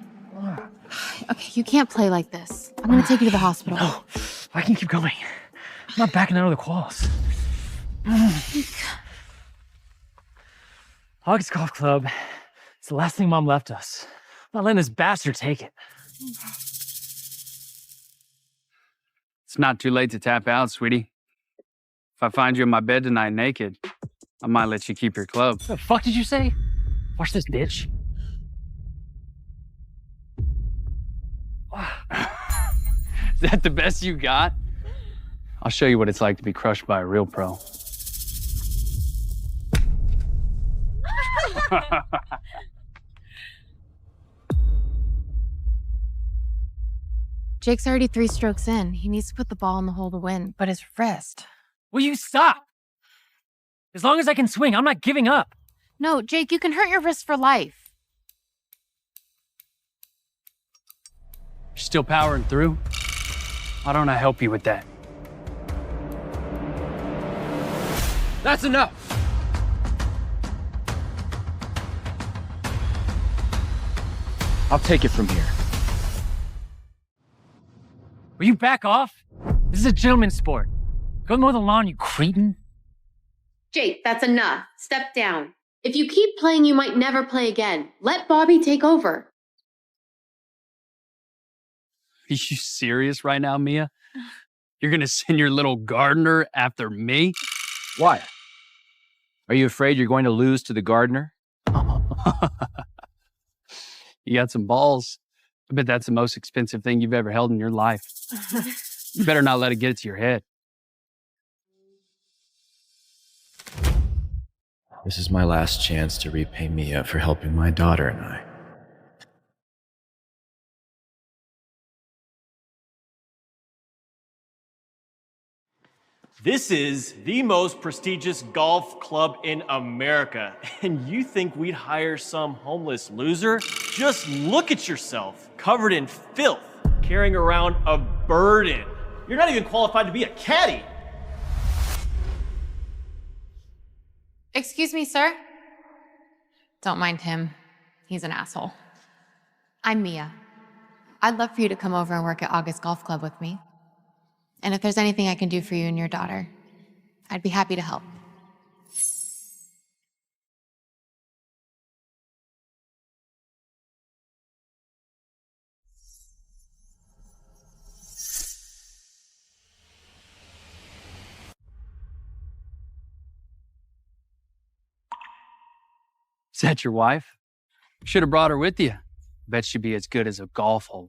Speaker 9: Okay, you can't play like this. I'm gonna take you to the hospital.
Speaker 26: No, I can keep going. I'm not backing out of the quals. August Golf Club. It's the last thing Mom left us. I'm not letting this bastard take it.
Speaker 2: It's not too late to tap out, sweetie. If I find you in my bed tonight naked, I might let you keep your club.
Speaker 26: What the fuck did you say? Watch this, bitch.
Speaker 2: Is that the best you got? I'll show you what it's like to be crushed by a real pro.
Speaker 9: Jake's already 3 strokes in. He needs to put the ball in the hole to win, but his wrist.
Speaker 26: Will you stop? As long as I can swing, I'm not giving up.
Speaker 9: No, Jake, you can hurt your wrist for life.
Speaker 2: You're still powering through? Why don't I help you with that?
Speaker 14: That's enough!
Speaker 23: I'll take it from here.
Speaker 26: Will you back off? This is a gentleman's sport. Go mow the lawn, you cretin.
Speaker 8: Jake, that's enough. Step down. If you keep playing, you might never play again. Let Bobby take over.
Speaker 2: Are you serious right now, Mia? You're gonna send your little gardener after me?
Speaker 23: Why? Are you afraid you're going to lose to the gardener?
Speaker 2: You got some balls. I bet that's the most expensive thing you've ever held in your life. You better not let it get to your head.
Speaker 1: This is my last chance to repay Mia for helping my daughter and I.
Speaker 6: This is the most prestigious golf club in America, and you think we'd hire some homeless loser? Just look at yourself, covered in filth, carrying around a burden. You're not even qualified to be a caddy.
Speaker 9: Excuse me, sir. Don't mind him. He's an asshole. I'm Mia. I'd love for you to come over and work at August Golf Club with me. And if there's anything I can do for you and your daughter, I'd be happy to help.
Speaker 2: Is that your wife? Should have brought her with you. Bet she'd be as good as a golf hole.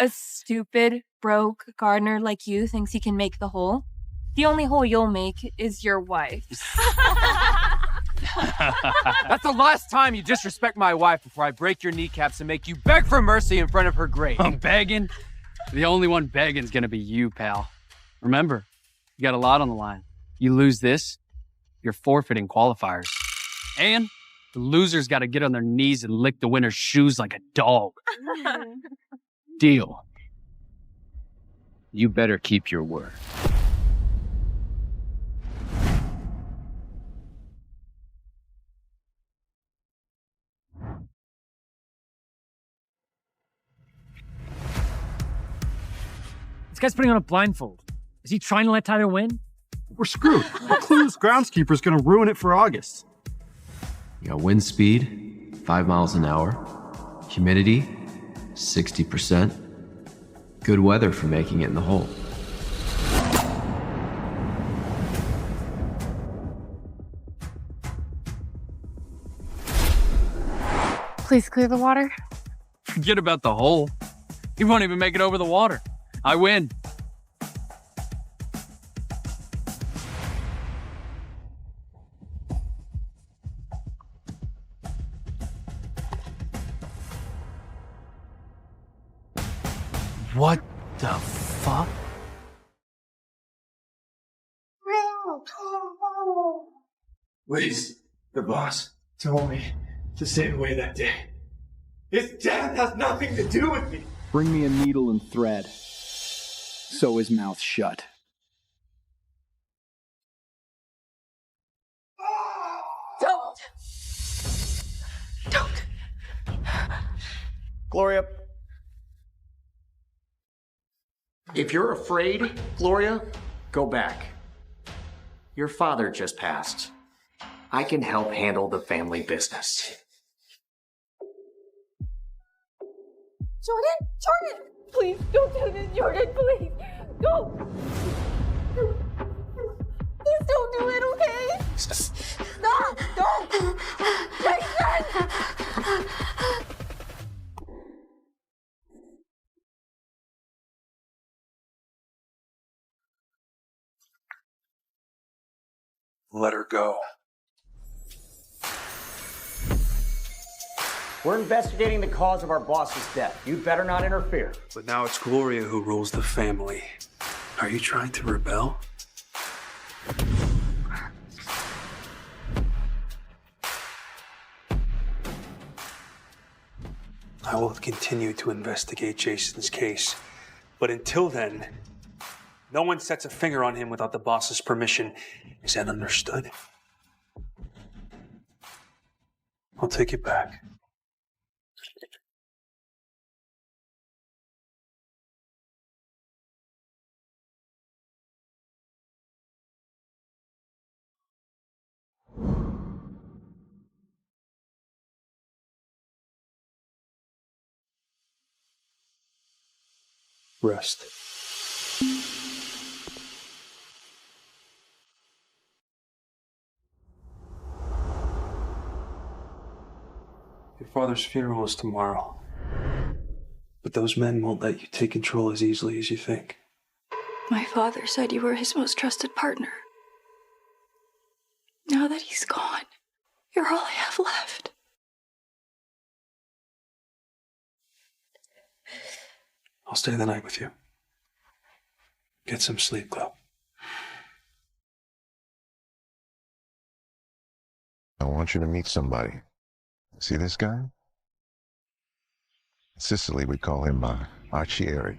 Speaker 11: A stupid, broke gardener like you thinks he can make the hole. The only hole you'll make is your wife.
Speaker 14: That's the last time you disrespect my wife before I break your kneecaps and make you beg for mercy in front of her grave.
Speaker 2: I'm begging? The only one begging's gonna be you, pal. Remember, you got a lot on the line. You lose this, you're forfeiting qualifiers. And the loser's gotta get on their knees and lick the winner's shoes like a dog. Deal.
Speaker 23: You better keep your word.
Speaker 26: This guy's putting on a blindfold. Is he trying to let Tyler win?
Speaker 27: We're screwed. The clueless groundskeeper's gonna ruin it for August.
Speaker 1: You got wind speed, 5 miles an hour. Humidity, 60%. Good weather for making it in the hole.
Speaker 9: Please clear the water.
Speaker 2: Forget about the hole. You won't even make it over the water. I win. What the fuck?
Speaker 13: Please, the boss told me to stay away that day. His death has nothing to do with me.
Speaker 15: Bring me a needle and thread. Sew his mouth shut.
Speaker 11: Don't!
Speaker 16: Gloria. If you're afraid, Gloria, go back. Your father just passed. I can help handle the family business.
Speaker 11: Jordan! Please, don't do this, Jordan, please! Don't! Please don't do it, okay? Stop! Don't! Jason!
Speaker 13: Let her go.
Speaker 16: We're investigating the cause of our boss's death. You'd better not interfere.
Speaker 13: But now it's Gloria who rules the family. Are you trying to rebel? I will continue to investigate Jason's case. But until then, no one sets a finger on him without the boss's permission. Is that understood? I'll take it back. Rest. Your father's funeral is tomorrow. But those men won't let you take control as easily as you think.
Speaker 18: My father said you were his most trusted partner. Now that he's gone, you're all I have left.
Speaker 13: I'll stay the night with you. Get some sleep, Chloe.
Speaker 4: I want you to meet somebody. See this guy? In Sicily, we call him arciere.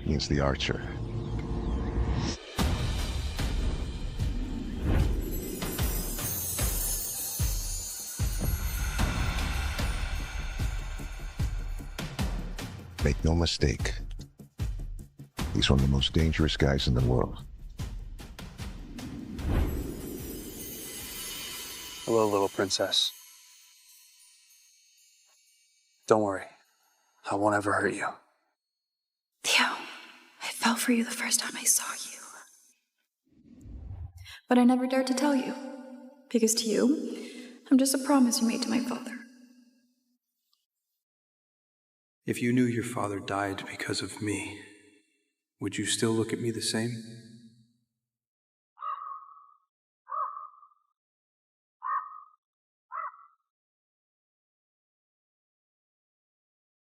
Speaker 4: Means the archer. Make no mistake. He's one of the most dangerous guys in the world.
Speaker 13: Hello, little princess. Don't worry. I won't ever hurt you.
Speaker 18: Theo, I fell for you the first time I saw you. But I never dared to tell you. Because to you, I'm just a promise you made to my father.
Speaker 13: If you knew your father died because of me, would you still look at me the same?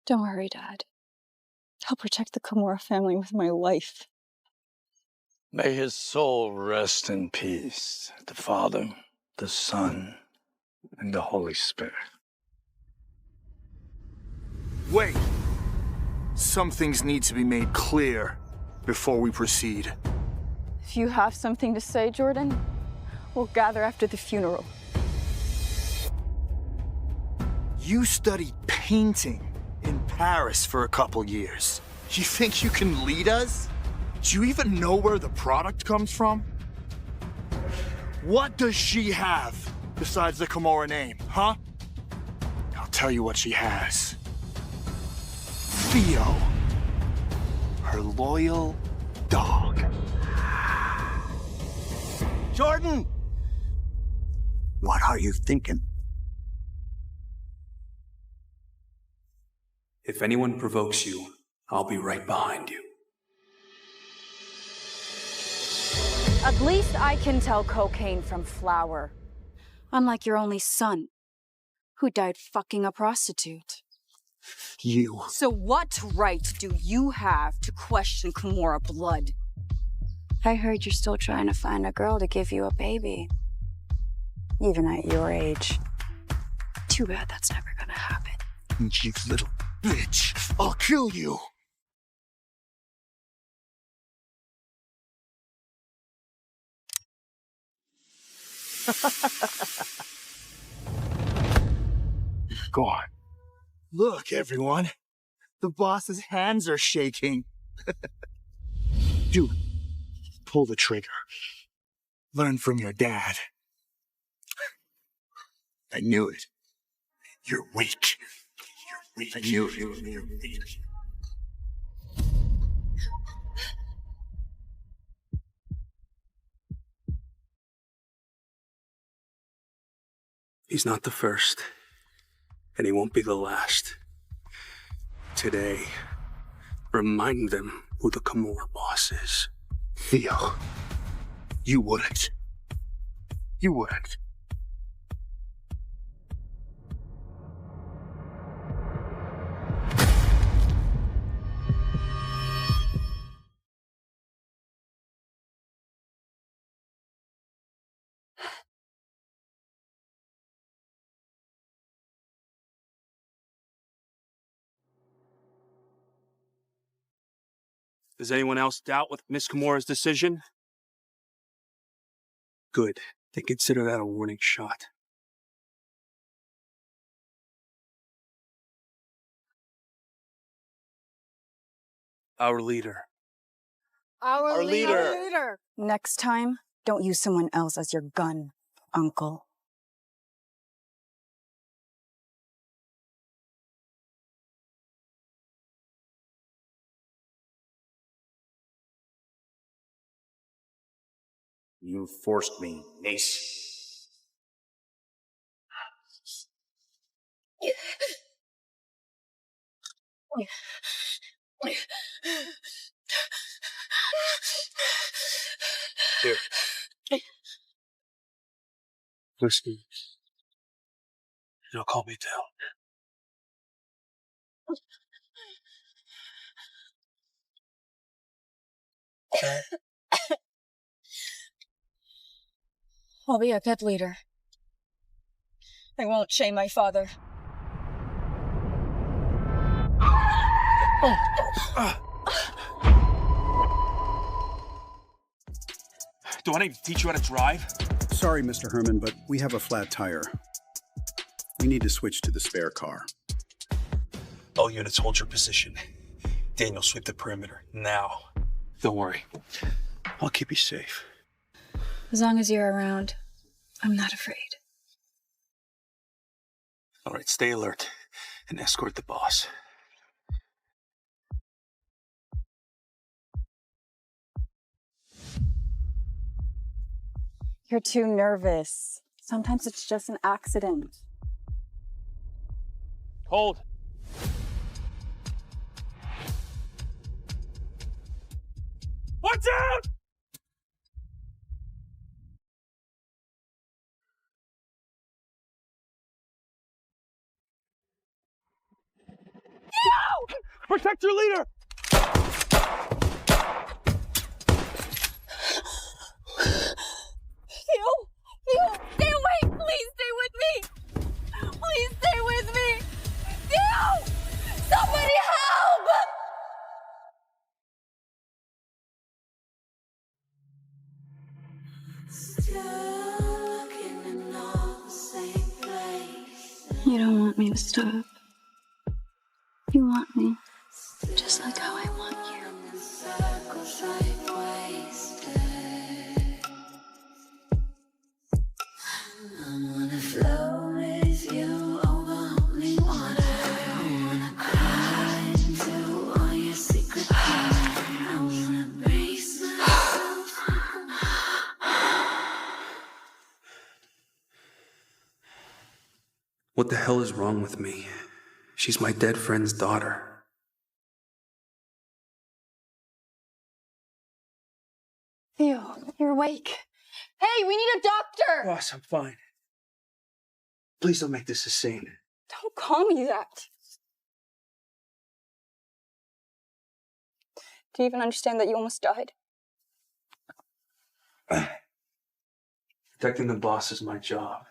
Speaker 18: Don't worry, Dad. I'll protect the Kimura family with my life.
Speaker 7: May his soul rest in peace. The Father, the Son, and the Holy Spirit.
Speaker 17: Wait! Some things need to be made clear before we proceed.
Speaker 18: If you have something to say, Jordan, we'll gather after the funeral.
Speaker 17: You studied painting in Paris for a couple years. You think you can lead us? Do you even know where the product comes from? What does she have besides the Kimura name, huh? I'll tell you what she has. Theo, her loyal dog. Jordan! What are you thinking? If anyone provokes you, I'll be right behind you.
Speaker 19: At least I can tell cocaine from flour. Unlike your only son, who died fucking a prostitute.
Speaker 17: You.
Speaker 19: So what right do you have to question Kimura blood? I heard you're still trying to find a girl to give you a baby. Even at your age. Too bad that's never gonna happen.
Speaker 17: You little bitch. I'll kill you. Go on. Look, everyone. The boss's hands are shaking. Dude, pull the trigger. Learn from your dad. I knew it. You're weak. You're weak. I knew it. You're weak. He's not the first, and he won't be the last. Today, remind them who the Kimura boss is. Theo, you wouldn't. You wouldn't. Does anyone else doubt with Miss Kimura's decision? Good. They consider that a warning shot. Our leader.
Speaker 19: Our
Speaker 17: leader.
Speaker 19: Next time, don't use someone else as your gun, Uncle.
Speaker 16: You forced me, Nace.
Speaker 17: Here. Listen. Don't call me down.
Speaker 19: I'll be a pet leader. I won't shame my father.
Speaker 17: Do I need to teach you how to drive?
Speaker 15: Sorry, Mr. Herman, but we have a flat tire. We need to switch to the spare car.
Speaker 17: All units, hold your position. Daniel, sweep the perimeter, now. Don't worry. I'll keep you safe.
Speaker 18: As long as you're around, I'm not afraid.
Speaker 17: All right, stay alert and escort the boss.
Speaker 19: You're too nervous. Sometimes it's just an accident.
Speaker 17: Hold. Watch out!
Speaker 19: No!
Speaker 17: Protect your leader!
Speaker 19: Theo, stay away! Please stay with me! Please stay with me! Theo! Somebody help!
Speaker 18: You don't want me to stop. You want me just like how I want you.
Speaker 17: What the hell is wrong with me? She's my dead friend's daughter.
Speaker 18: Theo, you're awake. Hey, we need a doctor!
Speaker 17: Boss, I'm fine. Please don't make this a scene.
Speaker 18: Don't call me that. Do you even understand that you almost died?
Speaker 17: Protecting the boss is my job.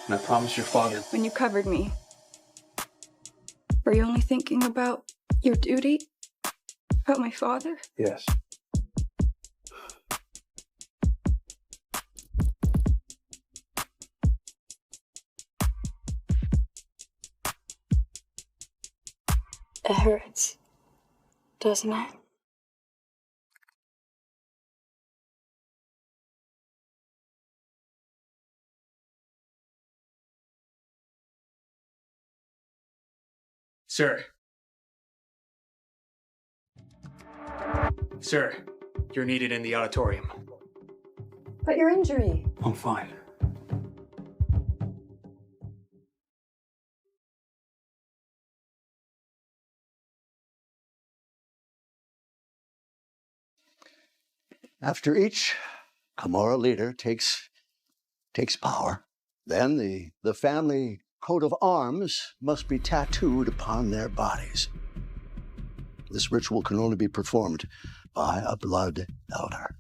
Speaker 17: And I promise your father...
Speaker 18: When you covered me, were you only thinking about your duty? About my father?
Speaker 17: Yes.
Speaker 18: It hurts, doesn't it?
Speaker 13: Sir. Sir, you're needed in the auditorium.
Speaker 18: But your injury.
Speaker 17: I'm fine.
Speaker 3: After each Camorra leader takes power, then the family coat of arms must be tattooed upon their bodies. This ritual can only be performed by a blood elder.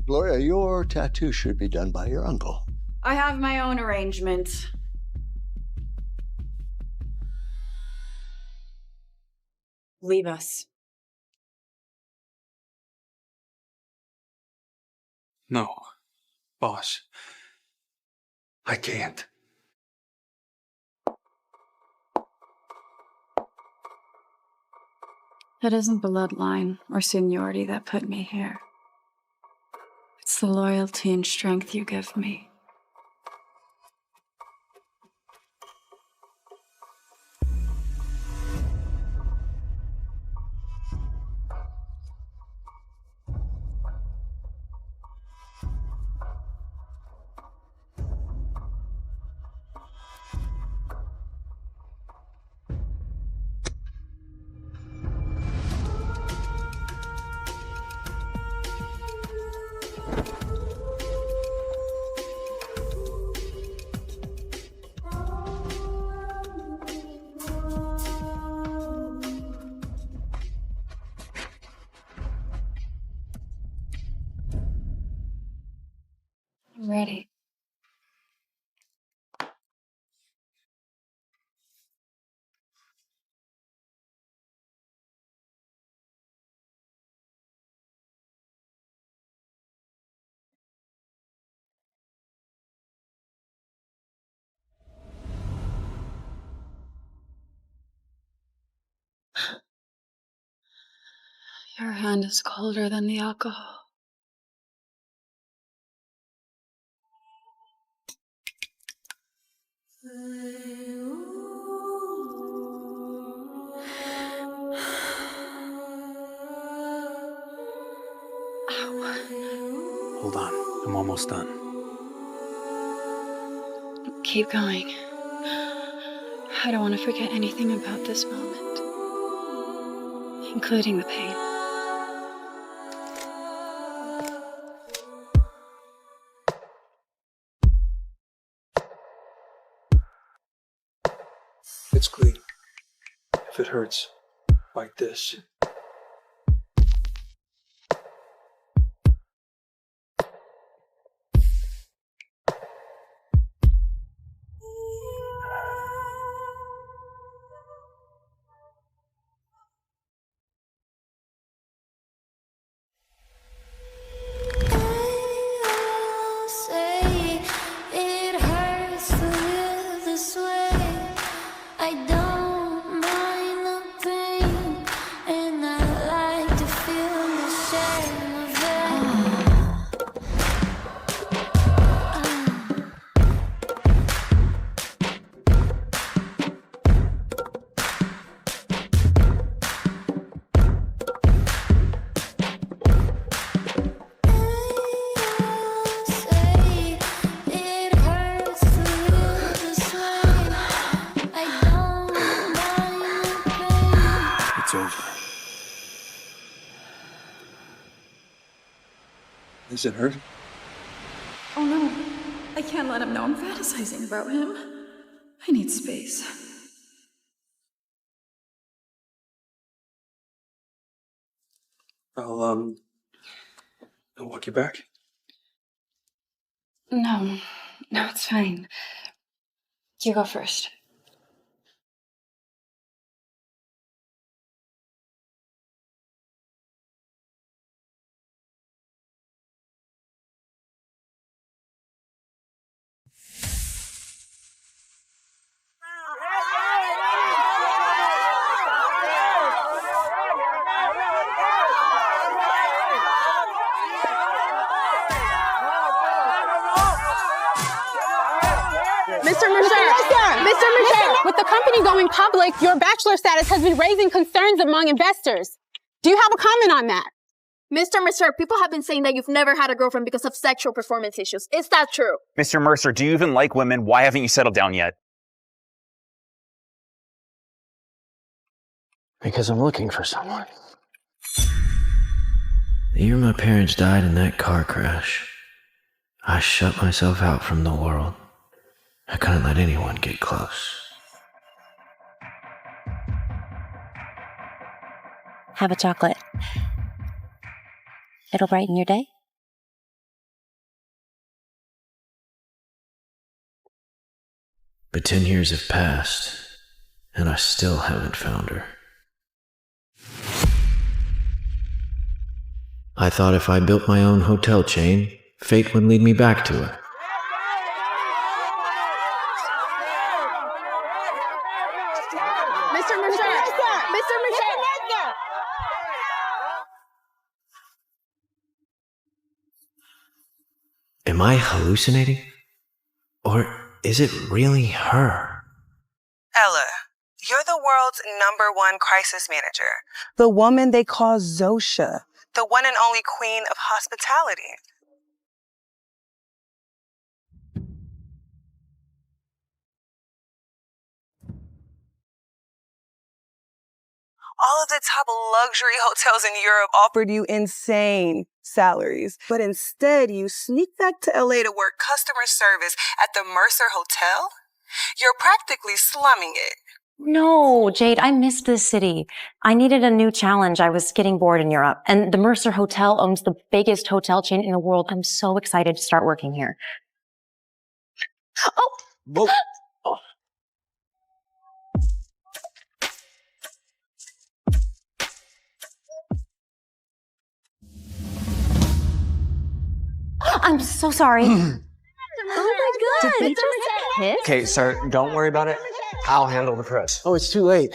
Speaker 3: Gloria, your tattoo should be done by your uncle.
Speaker 19: I have my own arrangement. Leave us.
Speaker 17: No, boss. I can't.
Speaker 18: It isn't bloodline or seniority that put me here. It's the loyalty and strength you give me. ready. Your hand is colder than the alcohol.
Speaker 13: Hold on, I'm almost done.
Speaker 18: Keep going. I don't want to forget anything about this moment, including the pain.
Speaker 13: It's clean. If it hurts, like this. Does it hurt?
Speaker 18: Oh no, I can't let him know I'm fantasizing about him. I need space.
Speaker 13: I'll walk you back.
Speaker 18: No, it's fine. You go first.
Speaker 10: Mr. Mercer, with the company going public, your bachelor status has been raising concerns among investors. Do you have a comment on that?
Speaker 12: Mr. Mercer, people have been saying that you've never had a girlfriend because of sexual performance issues. Is that true?
Speaker 20: Mr. Mercer, do you even like women? Why haven't you settled down yet?
Speaker 1: Because I'm looking for someone. The year my parents died in that car crash, I shut myself out from the world. I couldn't let anyone get close.
Speaker 21: Have a chocolate. It'll brighten your day.
Speaker 1: But 10 years have passed, and I still haven't found her. I thought if I built my own hotel chain, fate would lead me back to her.
Speaker 10: Mr. Mercer!
Speaker 1: Am I hallucinating? Or is it really her?
Speaker 22: Ella, you're the world's #1 crisis manager.
Speaker 24: The woman they call Zosha.
Speaker 22: The one and only queen of hospitality. All of the top luxury hotels in Europe
Speaker 24: Offered you insane salaries, but instead you sneak back to LA
Speaker 22: to work customer service at the Mercer Hotel? You're practically slumming it.
Speaker 21: No, Jade, I missed this city. I needed a new challenge. I was getting bored in Europe. And the Mercer Hotel owns the biggest hotel chain in the world. I'm so excited to start working here.
Speaker 10: Oh!
Speaker 1: Whoa. Oh.
Speaker 21: I'm so sorry.
Speaker 10: Oh my God!
Speaker 21: Did they just hit?
Speaker 5: Okay, sir, don't worry about it. I'll handle the press.
Speaker 6: Oh, it's too late.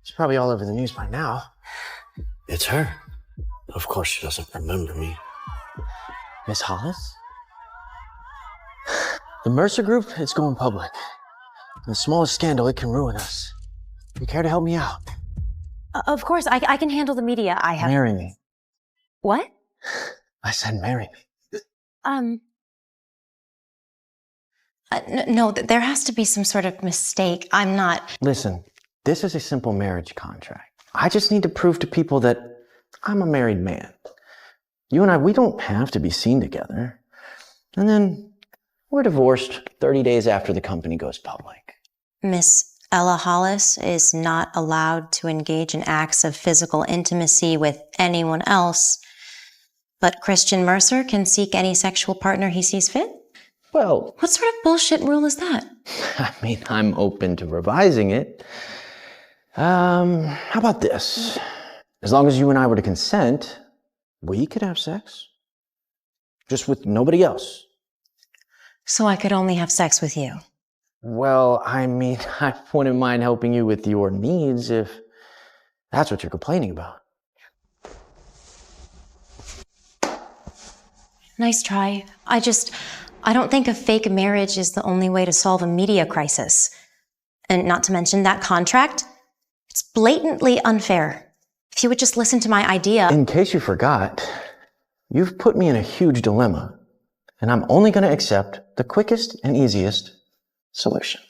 Speaker 6: She's probably all over the news by now.
Speaker 5: It's her. Of course she doesn't remember me.
Speaker 6: Miss Hollis? The Mercer Group, it's going public. The smallest scandal, it can ruin us. You care to help me out?
Speaker 21: Of course, I can handle the media. I have.
Speaker 6: Marry me.
Speaker 21: What?
Speaker 6: I said marry me.
Speaker 21: No, there has to be some sort of mistake. I'm not.
Speaker 6: Listen, this is a simple marriage contract. I just need to prove to people that I'm a married man. You and I, we don't have to be seen together. And then we're divorced 30 days after the company goes public.
Speaker 21: Miss Ella Hollis is not allowed to engage in acts of physical intimacy with anyone else, but Christian Mercer can seek any sexual partner he sees fit?
Speaker 6: Well,
Speaker 21: what sort of bullshit rule is that?
Speaker 6: I mean, I'm open to revising it. How about this? As long as you and I were to consent, we could have sex. Just with nobody else.
Speaker 21: So I could only have sex with you?
Speaker 6: Well, I mean, I wouldn't mind helping you with your needs if that's what you're complaining about.
Speaker 21: Nice try. I don't think a fake marriage is the only way to solve a media crisis. And not to mention that contract, it's blatantly unfair. If you would just listen to my idea.
Speaker 6: In case you forgot, you've put me in a huge dilemma, and I'm only going to accept the quickest and easiest solution.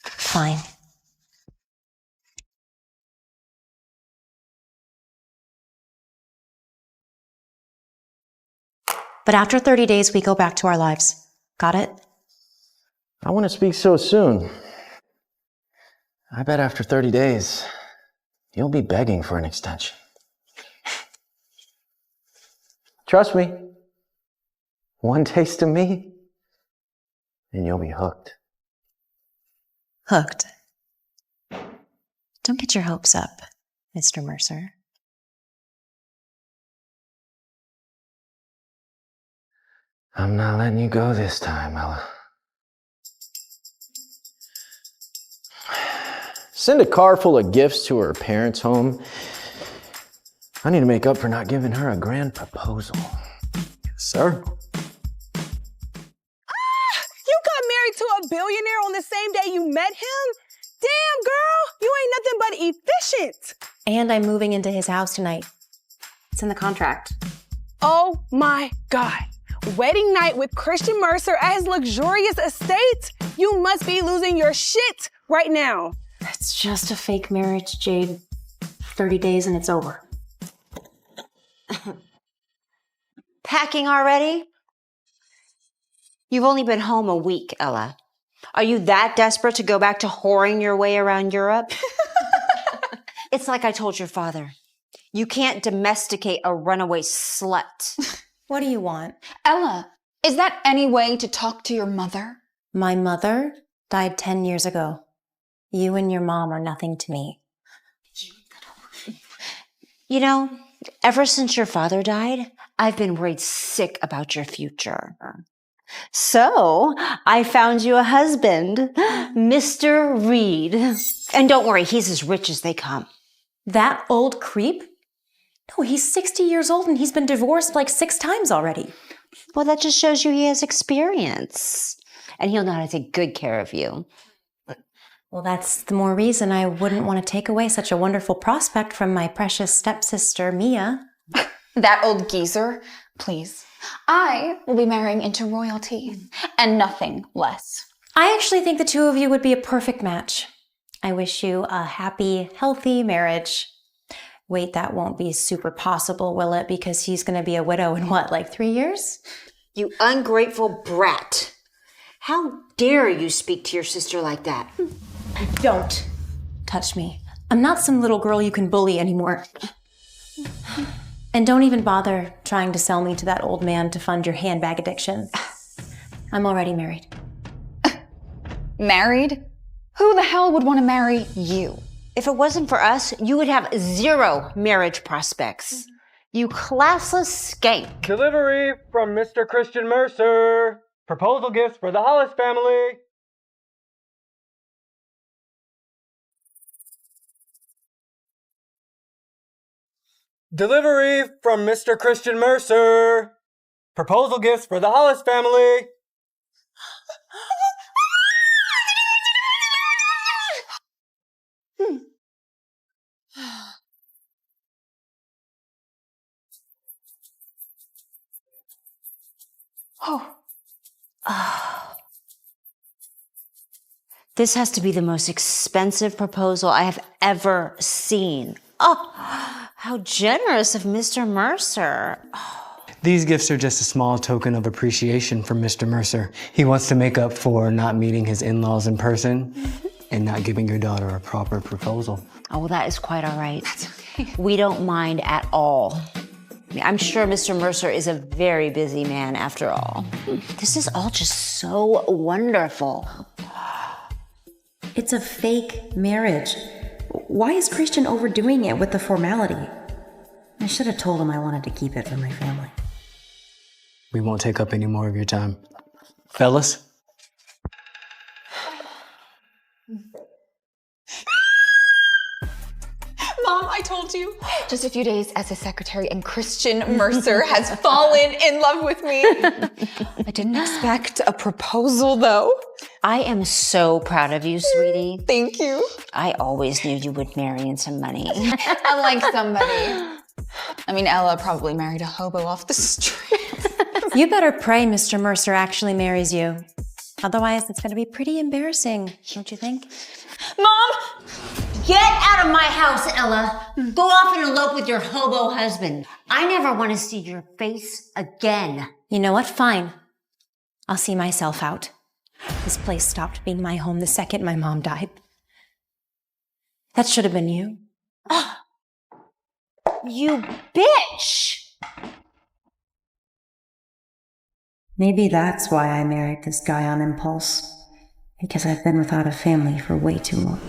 Speaker 21: Fine. But after 30 days, we go back to our lives. Got it?
Speaker 6: I want to speak so soon. I bet after 30 days, you'll be begging for an extension. Trust me. One taste of me, and you'll be hooked.
Speaker 21: Hooked. Don't get your hopes up, Mr. Mercer.
Speaker 6: I'm not letting you go this time, Ella. Send a car full of gifts to her parents' home. I need to make up for not giving her a grand proposal. Yes, sir.
Speaker 24: You got married to a billionaire on the same day you met him? Damn, girl, you ain't nothing but efficient.
Speaker 21: And I'm moving into his house tonight. It's in the contract.
Speaker 24: Oh my God. Wedding night with Christian Mercer at his luxurious estate? You must be losing your shit right now.
Speaker 21: It's just a fake marriage, Jade. 30 days and it's over.
Speaker 8: Packing already? You've only been home a week, Ella. Are you that desperate to go back to whoring your way around Europe? It's like I told your father. You can't domesticate a runaway slut.
Speaker 21: What do you want?
Speaker 14: Ella, is that any way to talk to your mother?
Speaker 21: My mother died 10 years ago. You and your mom are nothing to me.
Speaker 8: You know, ever since your father died, I've been worried sick about your future. So I found you a husband, Mr. Reed. And don't worry, he's as rich as they come.
Speaker 21: That old creep? No, he's 60 years old and he's been divorced like 6 times already.
Speaker 8: Well, that just shows you he has experience. And he'll know how to take good care of you.
Speaker 21: Well, that's the more reason I wouldn't want to take away such a wonderful prospect from my precious stepsister, Mia.
Speaker 14: That old geezer? Please. I will be marrying into royalty and nothing less.
Speaker 21: I actually think the two of you would be a perfect match. I wish you a happy, healthy marriage. Wait, that won't be super possible, will it? Because he's going to be a widow in what, like 3 years?
Speaker 8: You ungrateful brat. How dare you speak to your sister like that?
Speaker 21: Don't touch me. I'm not some little girl you can bully anymore. And don't even bother trying to sell me to that old man to fund your handbag addiction. I'm already married.
Speaker 14: Married? Who the hell would want to marry you?
Speaker 8: If it wasn't for us, you would have 0 marriage prospects. You classless skank.
Speaker 2: Delivery from Mr. Christian Mercer. Proposal gifts for the Hollis family. Delivery from Mr. Christian Mercer. Proposal gifts for the Hollis family.
Speaker 8: This has to be the most expensive proposal I have ever seen. Oh, how generous of Mr. Mercer.
Speaker 2: These gifts are just a small token of appreciation from Mr. Mercer. He wants to make up for not meeting his in-laws in person and not giving your daughter a proper proposal.
Speaker 8: Oh, well, that is quite all right. That's okay. We don't mind at all. I'm sure Mr. Mercer is a very busy man after all. This is all just so wonderful.
Speaker 21: It's a fake marriage. Why is Christian overdoing it with the formality? I should have told him I wanted to keep it for my family.
Speaker 2: We won't take up any more of your time. Fellas?
Speaker 14: Mom, I told you. Just a few days as his secretary and Christian Mercer has fallen in love with me. I didn't expect a proposal though.
Speaker 8: I am so proud of you, sweetie.
Speaker 14: Thank you.
Speaker 8: I always knew you would marry in some money.
Speaker 14: Unlike somebody. I mean, Ella probably married a hobo off the street.
Speaker 21: You better pray Mr. Mercer actually marries you. Otherwise, it's going to be pretty embarrassing, don't you think?
Speaker 14: Mom!
Speaker 8: Get out of my house, Ella. Go off and elope with your hobo husband. I never want to see your face again.
Speaker 21: You know what? Fine. I'll see myself out. This place stopped being my home the second my mom died. That should have been you.
Speaker 8: You bitch!
Speaker 21: Maybe that's why I married this guy on impulse. Because I've been without a family for way too long.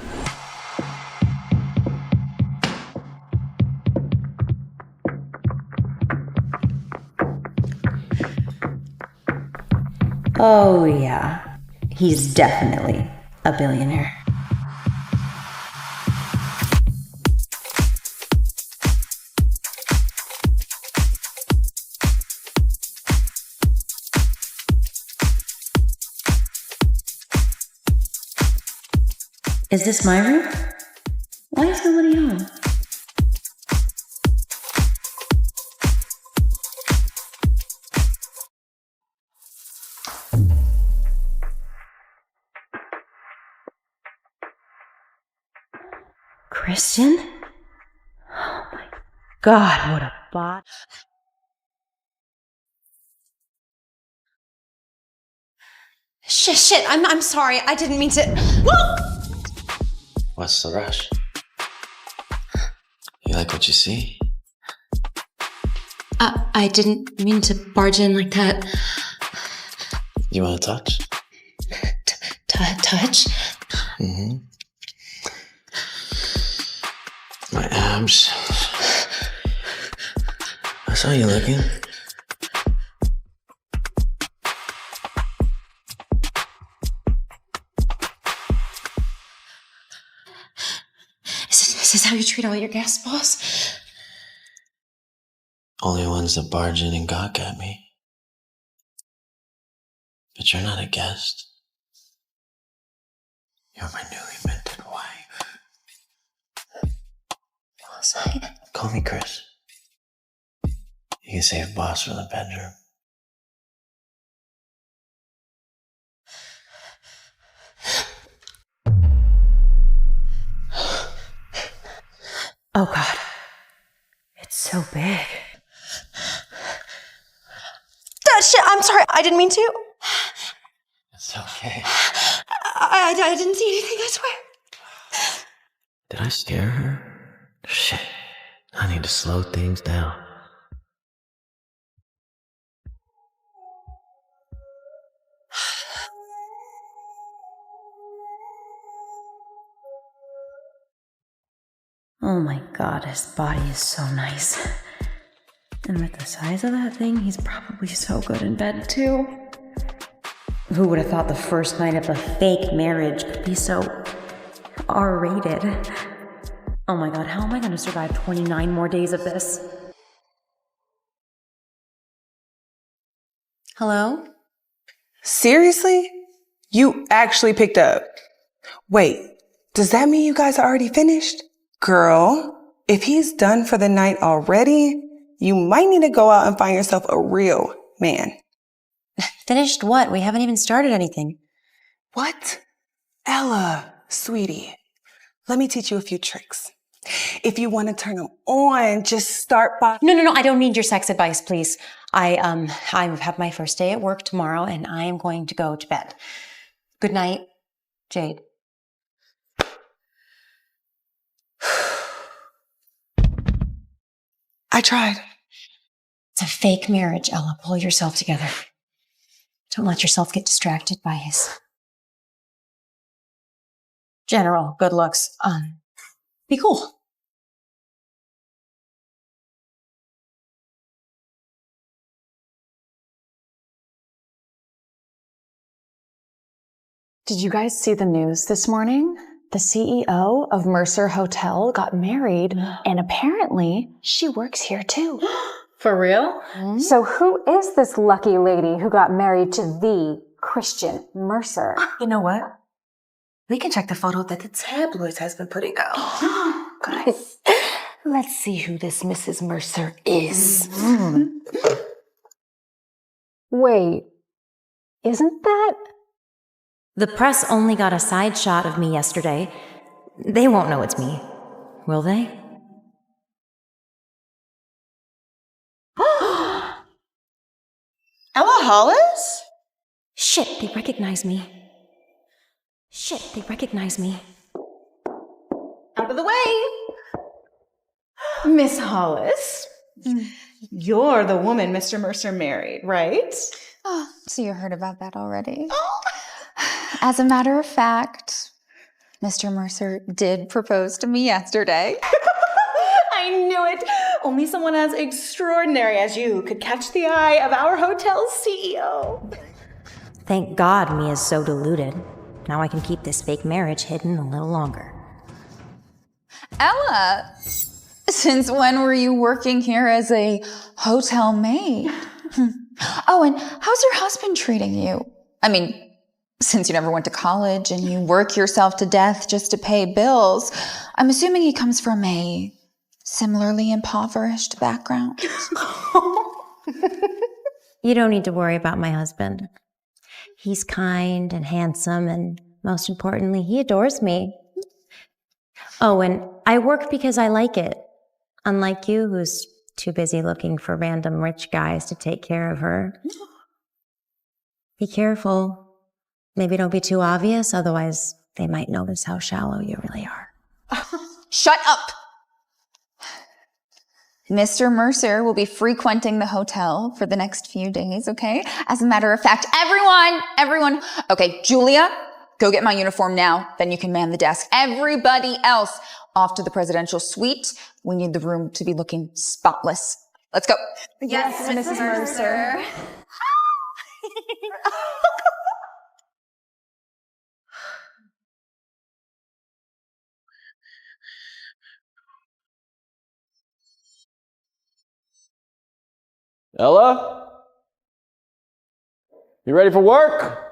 Speaker 21: Oh yeah, he's definitely a billionaire. Is this my room? Why is nobody home? Christian? Oh my God, what a bot. Shit, I'm sorry. I didn't mean to. Whoa!
Speaker 5: What's the rush? You like what you see?
Speaker 21: I didn't mean to barge in like that.
Speaker 5: You want to touch?
Speaker 21: Touch?
Speaker 5: Mm-hmm. My abs. I saw you looking.
Speaker 21: Is this how you treat all your guest balls?
Speaker 5: Only ones that barge in and gawk at me. But you're not a guest. You're my newly minted wife. Call me Chris. You can save boss for the bedroom.
Speaker 21: Oh God. It's so big. Shit, I'm sorry. I didn't mean to.
Speaker 5: It's okay.
Speaker 21: I didn't see anything, I swear.
Speaker 5: Did I scare her? Shit. I need to slow things down.
Speaker 21: Oh my god, his body is so nice. And with the size of that thing, he's probably so good in bed too. Who would have thought the first night of a fake marriage could be so R-rated? Oh my god, how am I gonna survive 29 more days of this? Hello?
Speaker 24: Seriously? You actually picked up? Wait, does that mean you guys are already finished? Girl, if he's done for the night already, you might need to go out and find yourself a real man.
Speaker 21: Finished what? We haven't even started anything.
Speaker 24: What? Ella, sweetie, let me teach you a few tricks. If you want to turn him on, just start by...
Speaker 21: No, I don't need your sex advice, please. I have my first day at work tomorrow, and I am going to go to bed. Good night, Jade.
Speaker 24: I tried.
Speaker 21: It's a fake marriage, Ella. Pull yourself together. Don't let yourself get distracted by his general good looks. Be cool.
Speaker 4: Did you guys see the news this morning? The CEO of Mercer Hotel got married, and apparently she works here too.
Speaker 10: For real?
Speaker 4: So who is this lucky lady who got married to the Christian Mercer?
Speaker 19: You know what? We can check the photo that the tabloids has been putting out. Guys, let's see who this Mrs. Mercer is.
Speaker 4: Wait, isn't that...
Speaker 21: The press only got a side shot of me yesterday. They won't know it's me, will they?
Speaker 9: Ella Hollis?
Speaker 21: Shit, they recognize me.
Speaker 9: Out of the way. Miss Hollis, you're the woman Mr. Mercer married, right?
Speaker 14: Oh, so you heard about that already? As a matter of fact, Mr. Mercer did propose to me yesterday.
Speaker 9: I knew it. Only someone as extraordinary as you could catch the eye of our hotel's CEO.
Speaker 21: Thank God Mia's so deluded. Now I can keep this fake marriage hidden a little longer.
Speaker 14: Ella, since when were you working here as a hotel maid? Oh, and how's your husband treating you? I mean, since you never went to college and you work yourself to death just to pay bills, I'm assuming he comes from a similarly impoverished background.
Speaker 21: You don't need to worry about my husband. He's kind and handsome, and most importantly, he adores me. Oh, and I work because I like it. Unlike you, who's too busy looking for random rich guys to take care of her. Be careful. Maybe don't be too obvious, otherwise they might notice how shallow you really are.
Speaker 14: Shut up! Mr. Mercer will be frequenting the hotel for the next few days, okay? As a matter of fact, everyone, okay, Julia, go get my uniform now, then you can man the desk. Everybody else, off to the presidential suite. We need the room to be looking spotless. Let's go.
Speaker 9: Yes, Mrs. Mercer.
Speaker 1: Ella? You ready for work?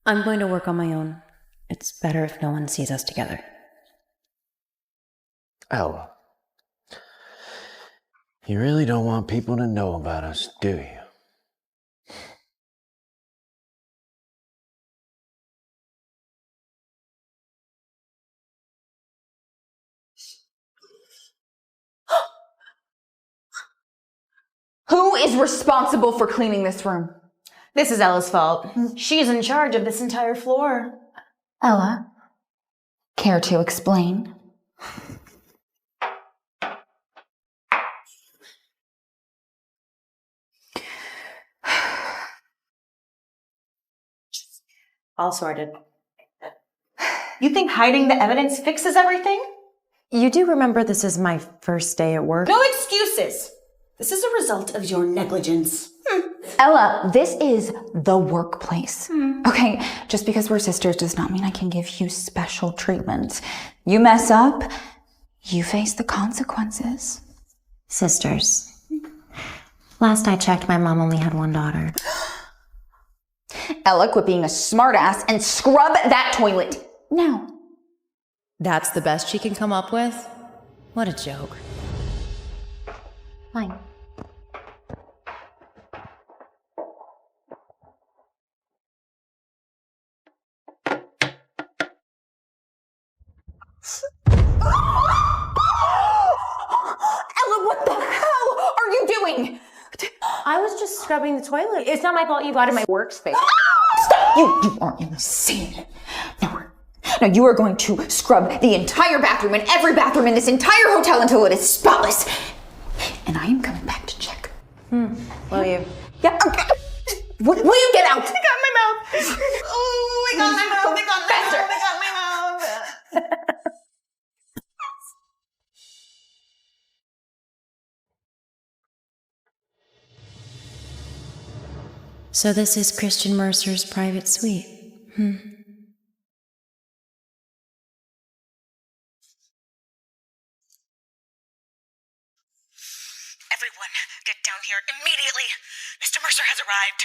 Speaker 21: I'm going to work on my own. It's better if no one sees us together.
Speaker 6: Ella, you really don't want people to know about us, do you?
Speaker 14: Who is responsible for cleaning this room?
Speaker 9: This is Ella's fault. She's in charge of this entire floor.
Speaker 14: Ella, care to explain?
Speaker 21: All sorted.
Speaker 4: You think hiding the evidence fixes everything?
Speaker 21: You do remember this is my first day at work?
Speaker 7: No excuses. This is a result of your negligence.
Speaker 14: Ella, this is the workplace. Okay, just because we're sisters does not mean I can give you special treatment. You mess up, you face the consequences.
Speaker 21: Sisters. Last I checked, my mom only had one daughter.
Speaker 14: Ella, quit being a smartass and scrub that toilet. Now.
Speaker 21: That's the best she can come up with? What a joke. Fine.
Speaker 14: Ella, what the hell are you doing?
Speaker 21: I was just scrubbing the toilet. It's not my fault you got in my workspace.
Speaker 14: Stop! You aren't insane. Now you are going to scrub the entire bathroom and every bathroom in this entire hotel until it is spotless. And I am coming back to check.
Speaker 21: Will you?
Speaker 14: Yeah. Will you get out?
Speaker 7: I got my mouth. Oh, I got my mouth. I got my mouth. I got my mouth.
Speaker 21: So this is Christian Mercer's private suite.
Speaker 22: Everyone, get down here immediately. Mr. Mercer has arrived.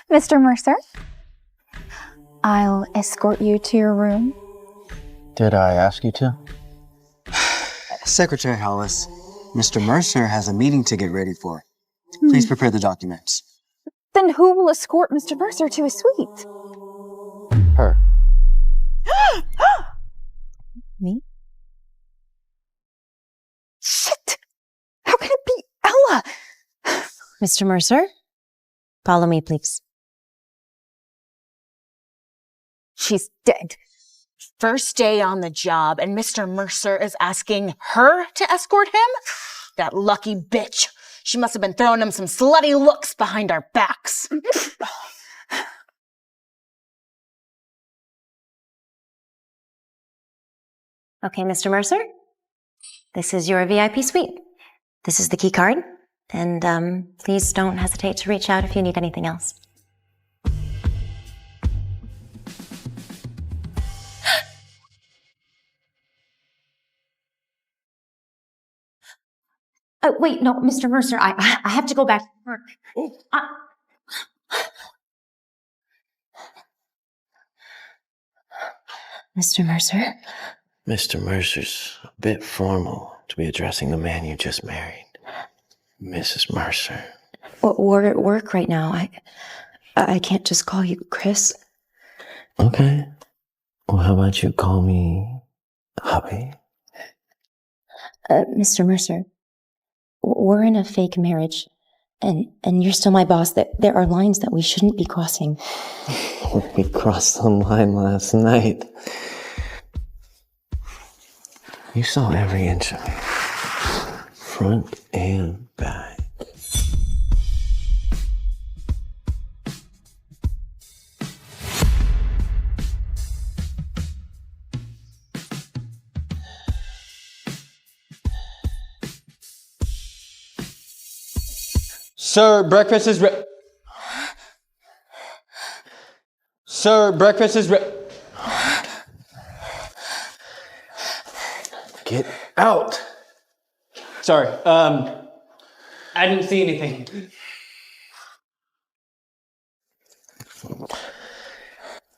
Speaker 14: Mr. Mercer, I'll escort you to your room.
Speaker 6: Did I ask you to?
Speaker 2: Secretary Hollis, Mr. Mercer has a meeting to get ready for. Please prepare the documents.
Speaker 14: Then who will escort Mr. Mercer to his suite?
Speaker 6: Her.
Speaker 14: Me? Shit! How can it be Ella?
Speaker 21: Mr. Mercer, follow me, please.
Speaker 7: She's dead. First day on the job, and Mr. Mercer is asking her to escort him? That lucky bitch. She must have been throwing him some slutty looks behind our backs.
Speaker 21: Okay, Mr. Mercer, this is your VIP suite. This is the key card, and please don't hesitate to reach out if you need anything else. Wait, no, Mr. Mercer, I have to go back to work. Mr. Mercer?
Speaker 5: Mr. Mercer's a bit formal to be addressing the man you just married. Mrs. Mercer.
Speaker 21: We're at work right now. I can't just call you Chris.
Speaker 5: Okay. Well, how about you call me hubby?
Speaker 21: Mr. Mercer, we're in a fake marriage, and you're still my boss. There are lines that we shouldn't be crossing.
Speaker 5: We crossed the line last night. You saw every inch of it, front and back.
Speaker 2: Sir, breakfast is ready. Sir, breakfast is ready.
Speaker 5: Get out.
Speaker 2: Sorry, I didn't see anything.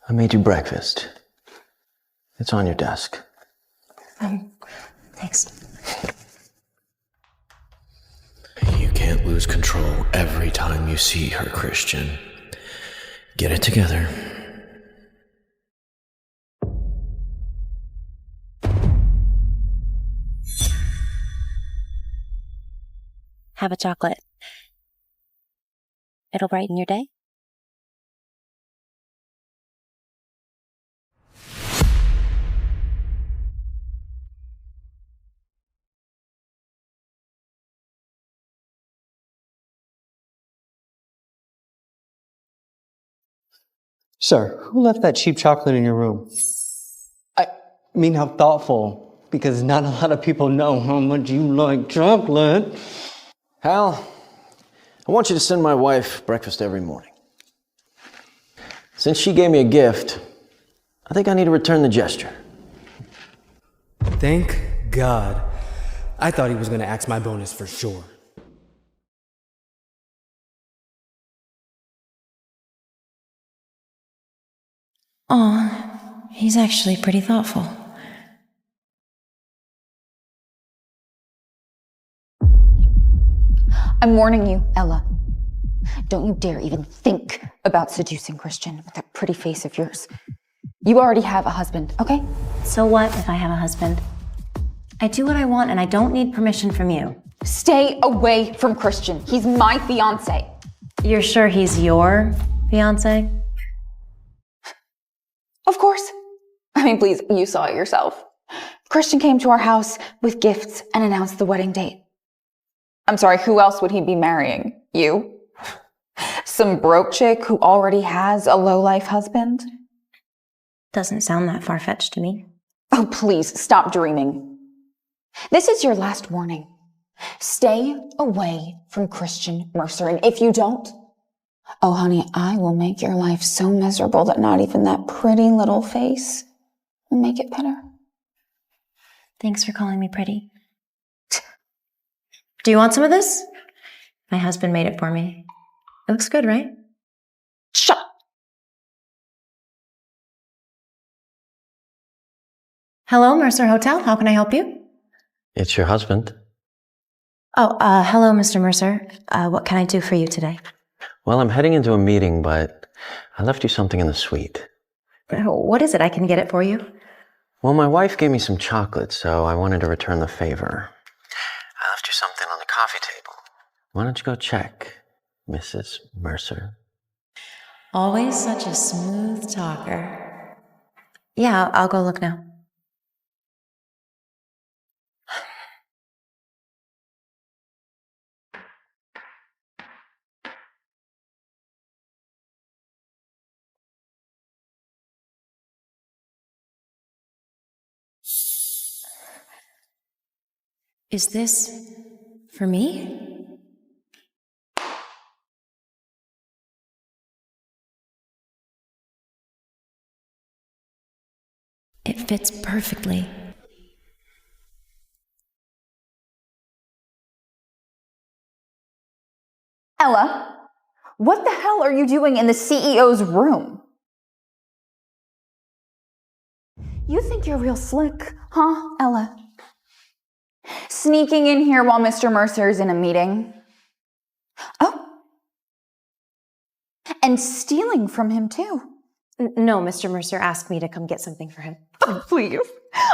Speaker 5: I made you breakfast. It's on your desk.
Speaker 21: Thanks.
Speaker 5: You can't lose control every time you see her, Christian. Get it together.
Speaker 21: Have a chocolate. It'll brighten your day.
Speaker 2: Sir, who left that cheap chocolate in your room? I mean, how thoughtful, because not a lot of people know how much you like chocolate.
Speaker 6: Hal, I want you to send my wife breakfast every morning. Since she gave me a gift, I think I need to return the gesture.
Speaker 2: Thank God. I thought he was going to axe my bonus for sure.
Speaker 21: Aw, he's actually pretty thoughtful.
Speaker 14: I'm warning you, Ella. Don't you dare even think about seducing Christian with that pretty face of yours. You already have a husband, okay?
Speaker 21: So what if I have a husband? I do what I want and I don't need permission from you.
Speaker 14: Stay away from Christian. He's my fiance.
Speaker 21: You're sure he's your fiance?
Speaker 14: Of course. I mean, please, you saw it yourself. Christian came to our house with gifts and announced the wedding date. I'm sorry, who else would he be marrying? You? Some broke chick who already has a low-life husband?
Speaker 21: Doesn't sound that far-fetched to me.
Speaker 14: Oh, please, stop dreaming. This is your last warning. Stay away from Christian Mercer, and if you don't, oh, honey, I will make your life so miserable that not even that pretty little face will make it better.
Speaker 21: Thanks for calling me pretty. Do you want some of this? My husband made it for me. It looks good, right?
Speaker 14: Shut up.
Speaker 21: Hello, Mercer Hotel. How can I help you?
Speaker 6: It's your husband.
Speaker 21: Oh, hello, Mr. Mercer. What can I do for you today?
Speaker 6: Well, I'm heading into a meeting, but I left you something in the suite.
Speaker 21: What is it? I can get it for you.
Speaker 6: Well, my wife gave me some chocolate, so I wanted to return the favor. I left you something on the coffee table. Why don't you go check, Mrs. Mercer?
Speaker 21: Always such a smooth talker. Yeah, I'll go look now. Is this for me? It fits perfectly.
Speaker 14: Ella, what the hell are you doing in the CEO's room? You think you're real slick, huh, Ella? Sneaking in here while Mr. Mercer's in a meeting. Oh. And stealing from him, too.
Speaker 21: No, Mr. Mercer asked me to come get something for him.
Speaker 14: Oh, please.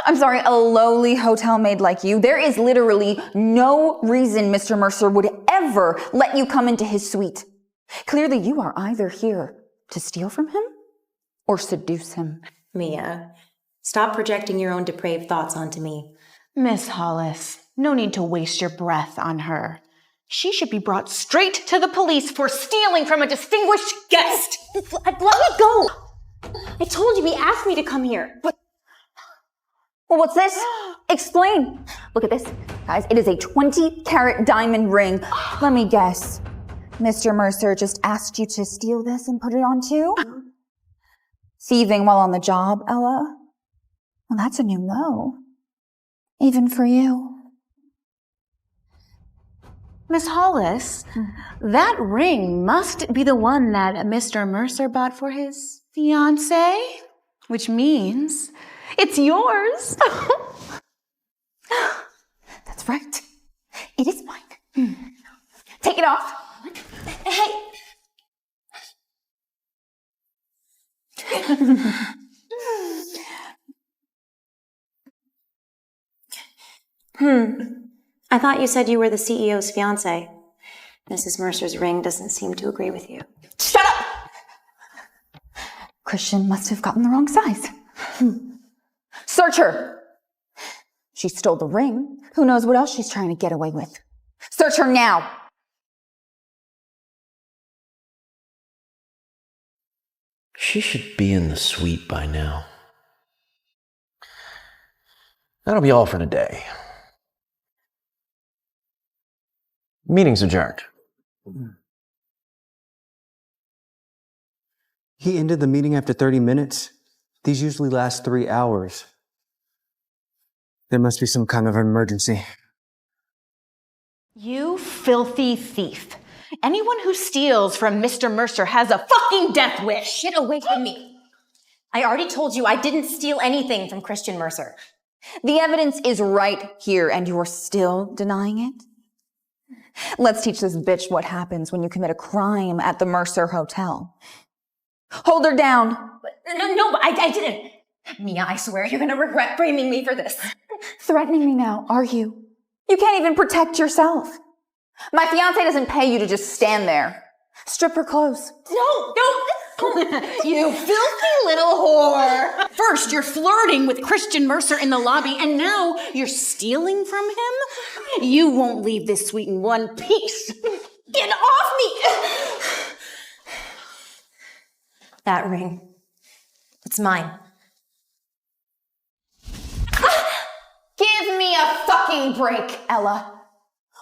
Speaker 14: I'm sorry, a lowly hotel maid like you. There is literally no reason Mr. Mercer would ever let you come into his suite. Clearly, you are either here to steal from him or seduce him.
Speaker 21: Mia, stop projecting your own depraved thoughts onto me.
Speaker 9: Miss Hollis, no need to waste your breath on her. She should be brought straight to the police for stealing from a distinguished guest.
Speaker 21: Let me go! I told you he asked me to come here.
Speaker 14: What? Well, what's this? Explain. Look at this. Guys, it is a 20-carat diamond ring. Let me guess. Mr. Mercer just asked you to steal this and put it on too? Thieving while on the job, Ella? Well, that's a new low. Even for you.
Speaker 9: Miss Hollis, that ring must be the one that Mr. Mercer bought for his fiancée, which means it's yours.
Speaker 14: That's right. It is mine. Take it off.
Speaker 21: Hey! I thought you said you were the CEO's fiancé. Mrs. Mercer's ring doesn't seem to agree with you.
Speaker 14: Shut up! Christian must have gotten the wrong size. Search her! She stole the ring. Who knows what else she's trying to get away with? Search her now!
Speaker 5: She should be in the suite by now.
Speaker 6: That'll be all for today. Meeting's adjourned.
Speaker 2: He ended the meeting after 30 minutes. These usually last 3 hours. There must be some kind of emergency.
Speaker 7: You filthy thief. Anyone who steals from Mr. Mercer has a fucking death wish.
Speaker 21: Get away from me. I already told you I didn't steal anything from Christian Mercer.
Speaker 14: The evidence is right here, and you're still denying it? Let's teach this bitch what happens when you commit a crime at the Mercer Hotel. Hold her down.
Speaker 21: No, I didn't. Mia, I swear you're gonna regret blaming me for this.
Speaker 14: Threatening me now, are you? You can't even protect yourself. My fiance doesn't pay you to just stand there. Strip her clothes.
Speaker 21: No.
Speaker 7: You filthy little whore. First, you're flirting with Christian Mercer in the lobby, and now you're stealing from him? You won't leave this suite in one piece. Get off me!
Speaker 21: That ring. It's mine.
Speaker 14: Give me a fucking break, Ella.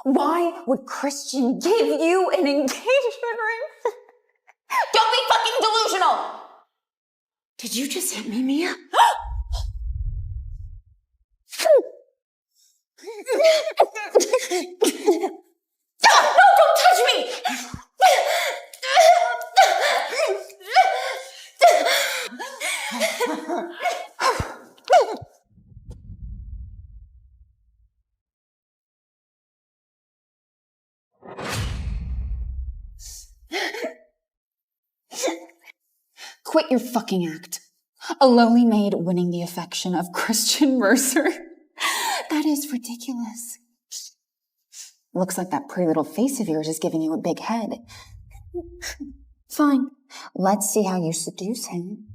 Speaker 14: Why would Christian give you an engagement ring? Don't be fucking delusional!
Speaker 21: Did you just hit me, Mia?
Speaker 14: No, don't touch me! Quit your fucking act. A lowly maid winning the affection of Christian Mercer. That is ridiculous. Looks like that pretty little face of yours is giving you a big head. Fine. Let's see how you seduce him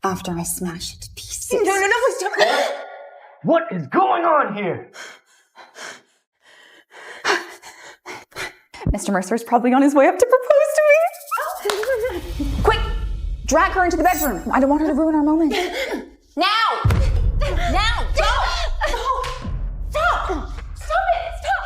Speaker 14: after I smash it to pieces.
Speaker 21: No, please don't.
Speaker 2: What is going on here?
Speaker 14: Mr. Mercer's probably on his way up to propose to me. Quick! Drag her into the bedroom. I don't want her to ruin our moment. Now! Now! Go! Stop! Stop it! Stop!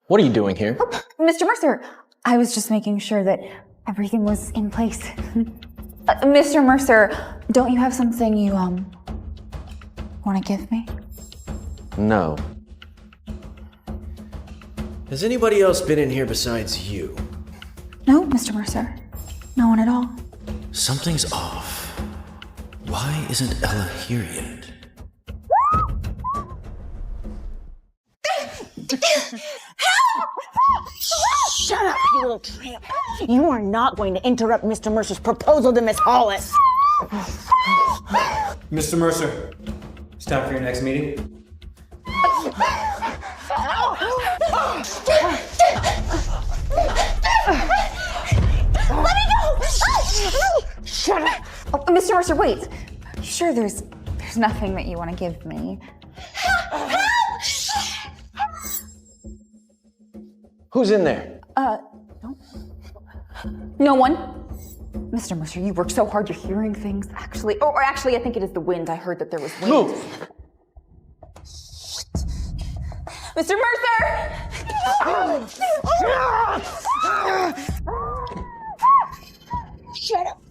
Speaker 6: What are you doing here?
Speaker 14: Mr. Mercer, I was just making sure that everything was in place. Mr. Mercer, don't you have something you, want to give me?
Speaker 6: No.
Speaker 5: Has anybody else been in here besides you?
Speaker 14: No, Mr. Mercer. No one at all.
Speaker 5: Something's off. Why isn't Ella here yet?
Speaker 7: Shut up, you little tramp. You are not going to interrupt Mr. Mercer's proposal to Miss Hollis.
Speaker 2: Mr. Mercer, it's time for your next meeting.
Speaker 14: Let me go! Shut up! Oh, Mr. Mercer, wait. You sure there's nothing that you want to give me?
Speaker 6: Who's in there?
Speaker 14: No one. Mr. Mercer, you work so hard, you're hearing things. Actually, I think it is the wind. I heard that there was wind.
Speaker 6: Move!
Speaker 14: Mr. Mercer! Shut up.